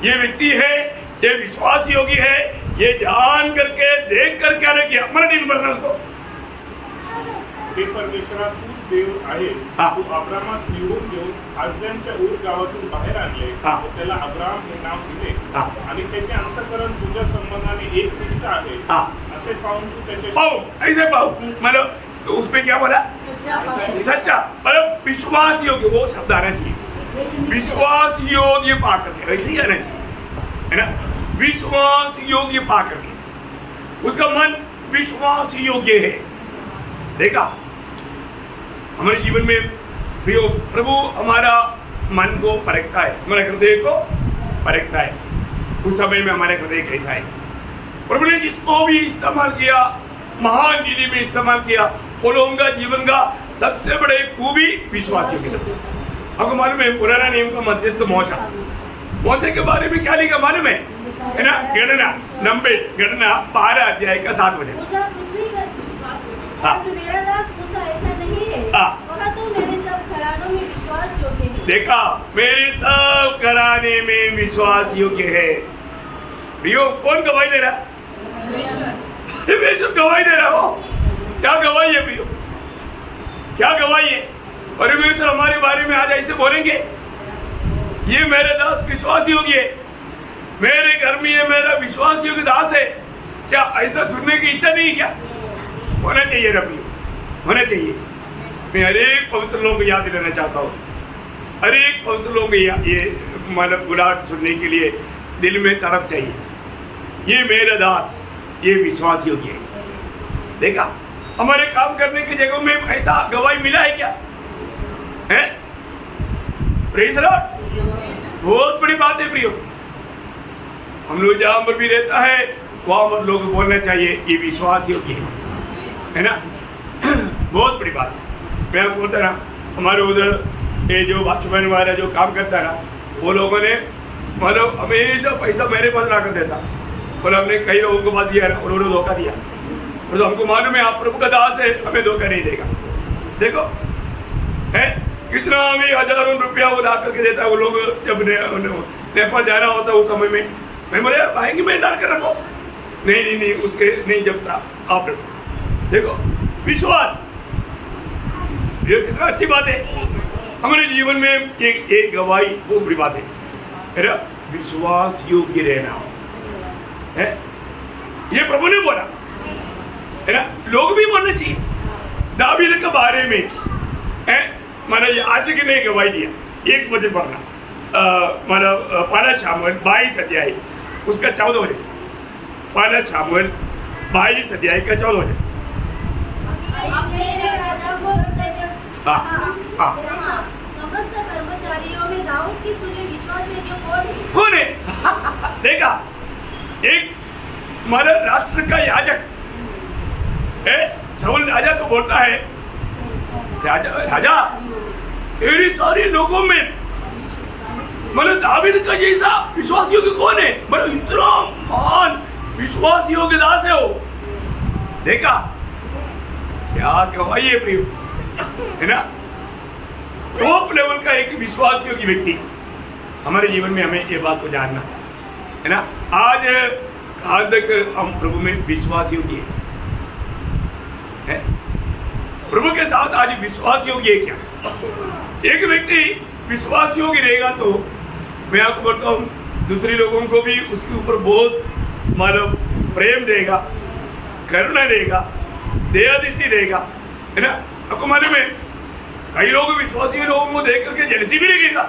ये व्यक्ति है, ये विश्वास योगी है, ये जान करके देख कर क्या नहीं किया। मराठी में बोलना उसको, परमेश्वरा तूच देव आहे, तू अब्रामास निवडून घेऊन हाजद्यांच्या ऊर गावातून बाहेर आणले, त्याला अब्राम हे नाव दिले आणि त्याचे अंतःकरण तुझ्या संबंधाने एक निष्ठ आहे असे पाहून तू त्याचे ऐसे पाहू मतलब उस पे क्या बोला? सच्चा, मतलब विश्वास योग्य, वो शब्द आना चाहिए, विश्वास योग्य पा करके, ऐसे ही आना चाहिए, है ना। विश्वास योग्य पा करके, उसका मन विश्वास योग्य है। देखा, हमारे जीवन में प्रभु हमारा मन को परखता है, हमारे हृदय को परखता है। उस समय में हमारे हृदय कैसा है, प्रभु ने जिसको भी इस्तेमाल किया, महान नीति में इस्तेमाल किया, वो लोगों का जीवन का सबसे बड़े खूबी विश्वासियों की तरफ। आपको मालूम है, पुराना नियम का मध्यस्थ मौसे के बारे में क्या लिखा मालूम है ना? गणना नंबर गणना 12 अध्याय का 7 बजे। तो मेरा दास मूसा ऐसा नहीं है, वह तो मेरे सब घरानों में विश्वास योग्य है। देखा, मेरे सब घराने में विश्वास योग्य है। प्रियो, कौन गवाही दे रहा? परमेश्वर गवाही दे रहा हो। क्या गवाही है प्रियो? क्या गवाही है? परमेश्वर हमारे बारे में आज ऐसे बोलेंगे, ये मेरे दास विश्वास योग्य है, मेरे घर में ये मेरा विश्वास योग्य दास है। क्या ऐसा सुनने की इच्छा नहीं? क्या होना चाहिए रबी, होना चाहिए। मैं हर एक पवित्र लोगों को याद दिलाना चाहता हूँ, हर एक पवित्र लोगों को ये मतलब बुलाहट सुनने के लिए दिल में तड़प चाहिए, ये मेरा दास ये विश्वास योग्य है। देखा, हमारे काम करने की जगह में ऐसा गवाही मिला है क्या? है? प्रेज़ लॉर्ड, बहुत बड़ी बात है प्रियो। हम लोग जहाँ पर भी रहता है वहाँ पर लोग बोलना चाहिए ये विश्वास योग्य है ना। बहुत बड़ी बात है। मैं आपको बोलता ना, हमारे उधर ये जो वॉचमैन वाला जो काम करता है ना, वो लोगों ने मतलब हमेशा पैसा मेरे पास ला कर देता, बोला हमने कई लोगों को बात दिया ना, उन्होंने धोखा दिया। तो हमको मालूम है आप प्रभु का दास है, हमें धोखा नहीं देगा। देखो है कितना भी हजारों रुपया वो ला करके देता है वो लोग। जब नेपाल जाना होता है उस समय में मैं बोले यार भाई में डाल कर रखो, नहीं उसके नहीं जमता। आप देखो विश्वास, ये कितना अच्छी बात है हमारे जीवन में। एक गवाही वो बड़ी बात है, विश्वास योग्य रहना है, ये प्रभु ने बोला है ना। लोग भी बोलना चाहिए। दावीद के बारे में है मैंने आज की नहीं गवाही दिया, एक बजे पढ़ना माना पहला शामुएल 22 अध्याय उसका 14 बजे, पहला शामुएल 22 अध्याय का 14 बजे। समस्त कर्मचारियों में दाऊद की तुल्य विश्वास कौन है? देखा एक हमारा राष्ट्र का याजक है, शाऊल राजा को बोलता है राजा तेरी सारे लोगों में मतलब दावीद का जैसा विश्वास योग्य कौन है? मतलब इतना महान विश्वास योग्य दास है वो। देखा क्या गवाही है प्रिय, है ना। टॉप लेवल का एक विश्वास योग्य व्यक्ति हमारे जीवन में, हमें ये बात को जानना है ना। आज तक हम प्रभु में विश्वास योग्य है, प्रभु के साथ आज विश्वास योग्य है क्या? एक व्यक्ति विश्वास योग्य रहेगा तो मैं आपको बोलता हूँ दूसरे लोगों को भी उसके ऊपर बहुत मानो प्रेम रहेगा, करुणा रहेगा, दया दृष्टि रहेगा, है ना। आपको मालूम है कई लोग विश्वासी लोगों को देख करके जेलसी भी लगेगा,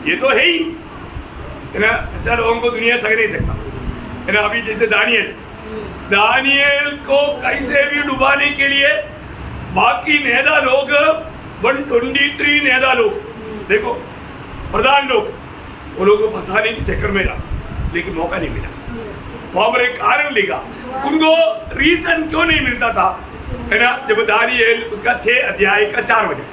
ये तो है ही, है ना। सच्चा लोगों को दुनिया सह नहीं सकता, है ना। अभी जैसे दानियल को कैसे भी डुबाने के लिए बाकी नेता लोग 123 नेता लोग देखो प्रधान लोग वो लोग को फंसाने के चक्कर में रहा, लेकिन मौका नहीं मिला। वहां पर एक कारण लिखा, उनको रीजन क्यों नहीं मिलता था, है ना। जब दानियल उसका 6 अध्याय का 4 बजे,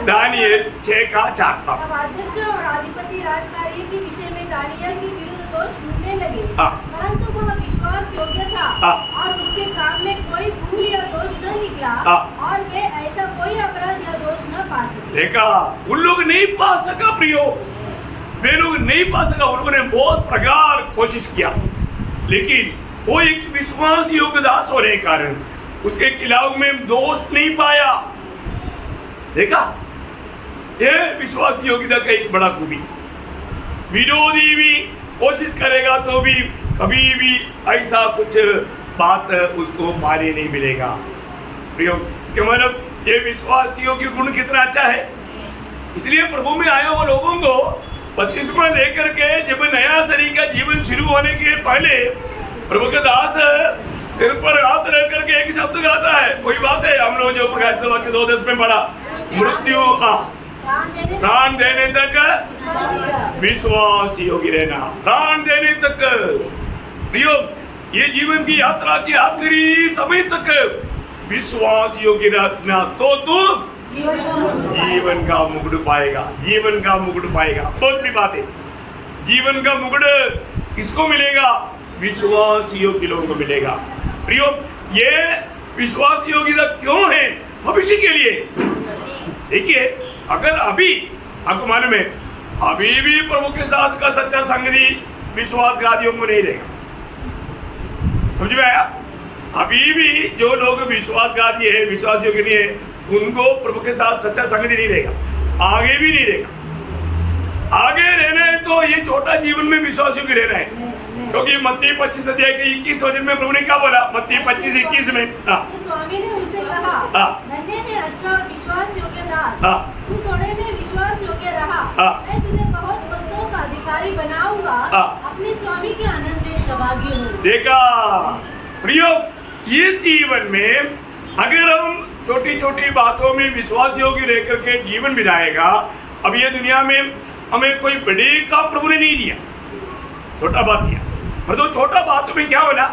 दानियल 6 का 4। तब अध्यक्ष और अधिपति राजकार्य के विषय में दानियल के विरुद्ध दोष ढूंढने लगे, परंतु वह विश्वास योग्य था और उसके काम में कोई भूल या दोष न निकला और वे ऐसा कोई अपराध या दोष न पा सके। देखा उन लोग नहीं पा सका प्रियो, वे लोग नहीं पा सका। उन लोगों ने बहुत प्रकार कोशिश किया, लेकिन वो एक विश्वास योग्य दास होने के कारण उसके खिलाफ में दोष नहीं पाया। देखा ये विश्वास योग्यता का एक बड़ा खूबी। विरोधी भी कोशिश करेगा तो भी कभी भी ऐसा कुछ बात उसको माने नहीं मिलेगा। इसके मतलब ये विश्वास योग्य गुण कितना अच्छा है। इसलिए प्रभु में आए हुए लोगों को बपतिस्मा लेकर के जब नया शरीर का जीवन शुरू होने के पहले प्रभु के दास सिर पर हाथ रख करके एक शब्द गाता है। वही बात है हम लोग जो प्रकाश सभा के 2:10 में पढ़ा, मृत्यु प्राण देने तक विश्वास योग्य रहना, प्राण देने तक प्रियो ये जीवन की यात्रा की आखिरी समय तक विश्वास योग्य रहना तो तू जीवन का मुकुट पाएगा, जीवन का मुकुट पाएगा। बहुत बड़ी बात है। जीवन का मुकुट किसको मिलेगा? विश्वास योग्य लोगों को मिलेगा। प्रियो ये विश्वास योग्यता क्यों है? भविष्य के लिए। देखिए अगर अभी आपको मालूम है अभी भी प्रभु के साथ का सच्चा संगति विश्वासघातियों को नहीं रहेगा। समझ में आया? अभी भी जो लोग विश्वासघाती है, विश्वास योग्य नहीं है, उनको प्रभु के साथ सच्चा संगति नहीं रहेगा, आगे भी नहीं रहेगा। आगे रहना है तो ये छोटा जीवन में विश्वास योग्य रहना है। क्योंकि मत्ती 25 अध्याय के 21 वचन में प्रभु ने क्या बोला? मत्ती 25:21 में स्वामी ने उससे कहा, धन्य है अच्छा और विश्वास योग्य दास, तू थोड़े में विश्वास योग्य रहा, मैं तुझे बहुत वस्तुओं का अधिकारी बनाऊंगा, अपने स्वामी के आनंद में सहभागी हूँ। देखा प्रियो ये जीवन में अगर हम छोटी छोटी बातों में विश्वास योग्य रह करके जीवन बिताएगा, अब ये दुनिया में हमें कोई बड़े का प्रभु ने नहीं दिया, छोटा बात दिया। पर तो छोटा बातों में क्या होना?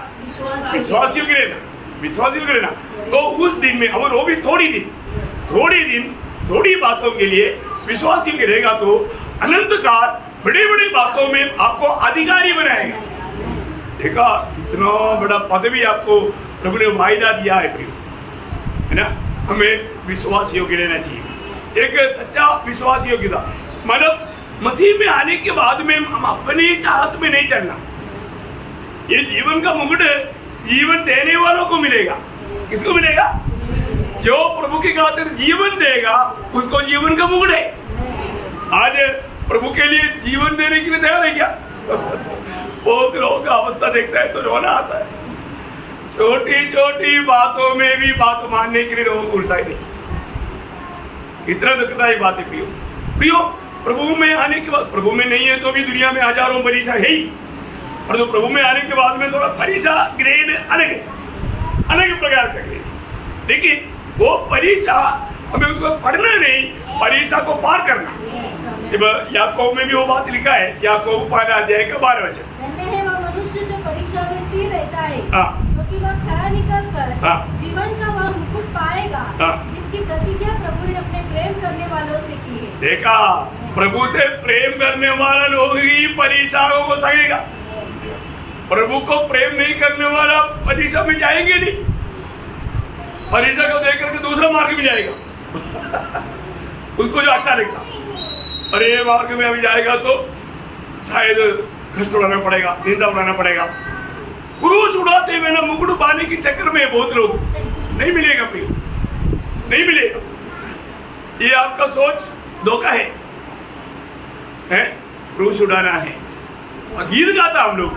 विश्वास योग्य रहना, विश्वास योग्य रहना। तो उस दिन में अगर वो भी थोड़ी दिन थोड़ी बातों के लिए विश्वास योग्य रहेगा तो अनंत काल बड़ी बड़ी बातों में आपको अधिकारी बनाएगा। देखा इतना बड़ा पदवी आपको प्रभु ने वायदा दिया है प्रिय, है ना। हमें विश्वास योग्य रहना चाहिए, एक सच्चा विश्वास योग्यता। मतलब मसीह में आने के बाद में हम अपनी चाहत में नहीं चलना। ये जीवन का मुकुट जीवन देने वालों को मिलेगा। किसको मिलेगा? जो प्रभु की खातिर जीवन देगा उसको जीवन का मुकुट है। आज प्रभु के लिए जीवन देने के लिए तैयार है क्या? बहुत लोगों का अवस्था देखता है तो रोना आता है। छोटी छोटी बातों में भी बात मानने के लिए लोगों को उत्साह नहीं। इतना दुखदायी बात है प्रियो। प्रभु में आने के बाद, प्रभु में नहीं है तो भी दुनिया में हजारों परीक्षा है ही, और तो प्रभु में आने के बाद में थोड़ा परीक्षा ग्रेड अलग है, अलग प्रकार का ग्रेड। लेकिन वो परीक्षा हमें उसको पढ़ना नहीं, परीक्षा को पार करना। याकूब में भी वो बात लिखा है, याकूब 5 अध्याय का 12 वचन। धन्य है वह मनुष्य जो परीक्षा में स्थिर रहता है, हाँ। क्योंकि वह खरा निकल कर हाँ। जीवन का वह मुकुट पाएगा, हाँ। जिसकी प्रतिज्ञा प्रभु ने अपने प्रेम करने वालों से की है। देखा, प्रभु से प्रेम करने वाला लोग ही परीक्षाओं को सहेगा। प्रभु को प्रेम नहीं करने वाला परीक्षा में जाएंगे नहीं, परीक्षा को देख करके दूसरा मार्ग में जाएगा। उसको जो अच्छा लगता, अरे मार्ग में अभी जाएगा तो शायद कष्ट उड़ाना पड़ेगा, निंदा उड़ाना पड़ेगा। क्रूस उड़ाते हुए ना मुकुट पाने के चक्कर में बहुत लोग नहीं मिलेगा प्रिय, नहीं मिलेगा। ये आपका सोच धोखा है, क्रूस उड़ाना है। गीत गाता हम लोग,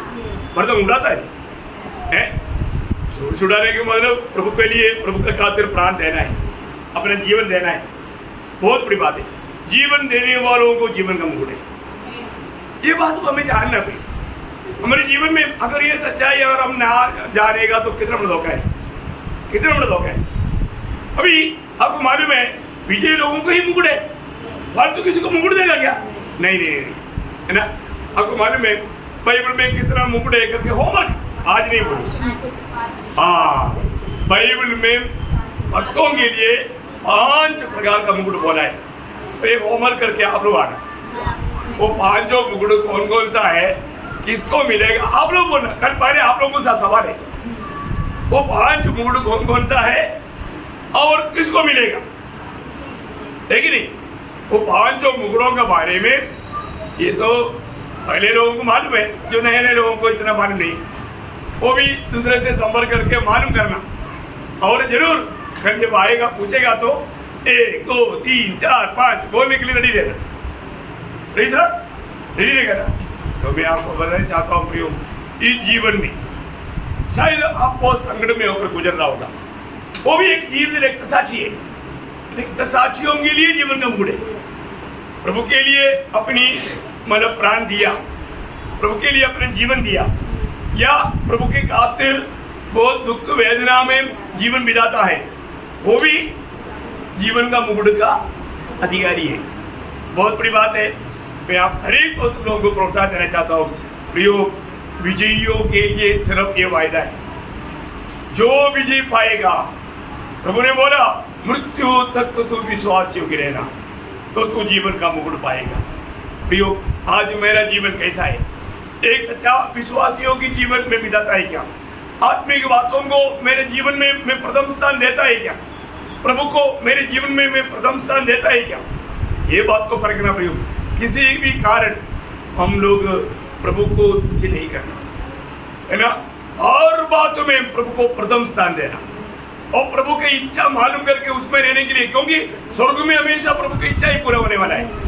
मर्दम उड़ाता है। क्रूस उड़ाने के मतलब प्रभु के लिए, प्रभु के खातिर प्राण देना है, अपना जीवन देना है। बहुत बड़ी बात है, जीवन देने वालों को जीवन का मुकुट है। ये बात को हमें जानना भी। हमारे जीवन में अगर ये सच्चाई अगर हम ना जानेगा तो कितना बड़ा धोखा है, कितना बड़ा धोखा है। अभी आपको मालूम है विजय लोगों को ही मुकुट है, फालतू किसी को मुकुट देगा क्या? नहीं, है ना। आपको मालूम है बाइबल में कितना मुकुट है करके होमवर्क आज नहीं बोलो। हाँ, बाइबल में भक्तों के लिए 5 प्रकार का मुकुट बोला है। तो एक होमवर्क करके आप लोग आना, वो 5 मुकुट कौन कौन सा है, किसको मिलेगा, आप लोग बोलना। कल पहले आप लोगों का सवाल है, वो 5 मुकुट कौन कौन सा है और किसको मिलेगा, लेकिन नहीं वो 5 मुकुटों के बारे में ये तो पहले लोगों को मालूम है, जो नए नए लोगों को इतना मालूम नहीं, वो भी दूसरे से संपर्क करके मालूम करना। और जरूर कल जब आएगा पूछेगा तो 1 2 3 4 5 बोलने के लिए रेडी रहना, रेडी रहेगा। तो मैं आपको बताना चाहता हूँ प्रियो, इस जीवन में शायद आप बहुत संकट में होकर गुजर रहा होगा, वो भी एक जीवन रक्त साक्षी है। रक्त साक्षियों के लिए जीवन का मुकुट है। प्रभु के लिए अपनी मतलब प्राण दिया, प्रभु के लिए अपने जीवन दिया, या प्रभु के खातिर बहुत दुख वेदना में जीवन बिताता है, वो भी जीवन का मुकुट का अधिकारी है। बहुत बड़ी बात है। मैं आप हर एक लोगों को प्रोत्साहन देना चाहता हूँ प्रियो, विजयियों के लिए सिर्फ ये वायदा है, जो विजय पाएगा, प्रभु ने बोला मृत्यु तक तो तू विश्वास योग्य रहना तो तू जीवन का मुकुट पाएगा। प्रियो, आज मेरा जीवन कैसा है? एक सच्चा विश्वास योग्य जीवन में बिताता है क्या? आत्मिक बातों को मेरे जीवन में मैं प्रथम स्थान देता है क्या? प्रभु को मेरे जीवन में मैं प्रथम स्थान देता है क्या? ये बात को परखना प्रियो। किसी भी कारण हम लोग प्रभु को तुच्छ नहीं करना, है ना। हर बातों में प्रभु को प्रथम स्थान देना और प्रभु की इच्छा मालूम करके उसमें रहने के लिए, क्योंकि स्वर्ग में हमेशा प्रभु की इच्छा ही पूरा होने वाला है।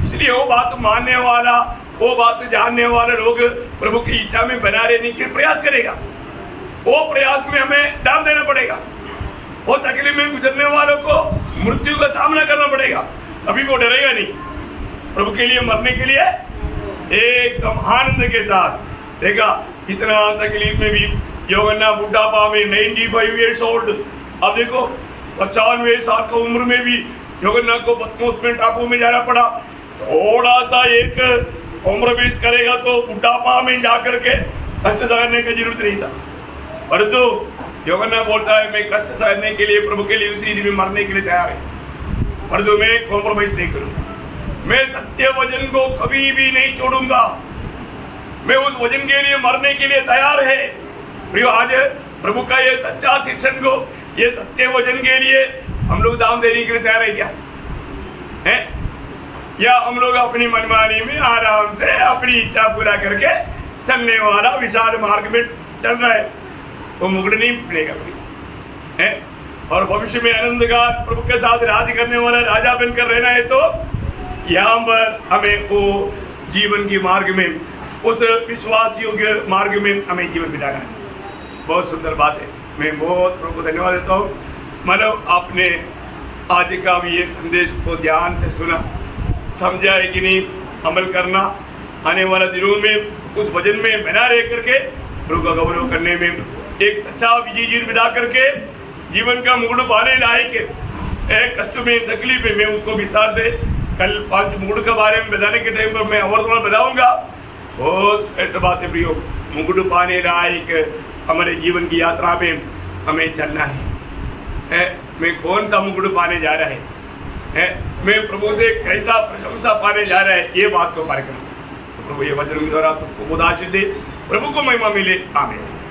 इसलिए वो बात मानने वाला, वो बात जानने वाले लोग प्रभु की इच्छा में बना रहने के लिए प्रयास करेगा। वो प्रयास में हमें दाम देना पड़ेगा। वो तकलीफ में गुजरने वालों को मृत्यु का सामना करना पड़ेगा, अभी वो डरेगा नहीं। प्रभु के लिए मरने के लिए एकदम आनंद के साथ देखा। इतना तकलीफ में भी यूहन्ना बुढ़ापा में 95 ईयर्स ओल्ड, अब देखो 95 साल की उम्र में भी यूहन्ना को पतमोस में टापू में जाना पड़ा। थोड़ा सा एक उम्र बीस करेगा तो बुढ़ापा में जाकर के कष्ट सहने की जरूरत नहीं था, परंतु यूहन्ना बोलता है मैं कष्ट सहने के लिए, प्रभु के लिए उसी दिन में मरने के लिए तैयार है, परंतु मैं कॉम्प्रोमाइज नहीं करूंगा, मैं सत्य वचन को कभी भी नहीं छोड़ूंगा। मैं उस वचन के लिए मरने के लिए तैयार है। प्रियो, आज प्रभु का ये सच्चा शिक्षण को, ये सत्य वचन के लिए हम लोग दाम देने के लिए तैयार है क्या? है या हम लोग अपनी मनमानी में आराम से अपनी इच्छा पूरा करके चलने वाला विशाल मार्ग में चल रहा है? वो मुकुट नहीं मिलेगा है। और भविष्य में आनंद का प्रभु के साथ राज करने वाला राजा बनकर रहना है, तो यहाँ पर हमें वो जीवन की मार्ग में, उस विश्वास योग्य मार्ग में हमें जीवन बिताना है। बहुत सुंदर बात है। मैं बहुत प्रभु को धन्यवाद देता हूँ। मतलब आपने आज का भी ये संदेश को ध्यान से सुना, समझा है कि नहीं, अमल करना, आने वाले दिनों में उस वचन में बना रह करके प्रभु का गौरव करने में, एक सच्चा विजय जीवन बिता करके जीवन का मुकुट पाने लायक एक कष्ट में, तकलीफ में, मैं उसको विस्तार से कल 5 मुकुट के बारे में बताने के टाइम पर मैं और बताऊंगा। बहुत श्रेष्ठ बात है प्रियो, मुकुट पाने लायक हमारे जीवन की यात्रा में हमें चलना है। मैं कौन सा मुकुट पाने जा रहा है, मैं प्रभु से कैसा प्रशंसा पाने जा रहा है, ये बात को पार करूँ। तो प्रभु ये वचन के द्वारा सबको बहुत आशीष दे, प्रभु को महिमा मिले। आमीन।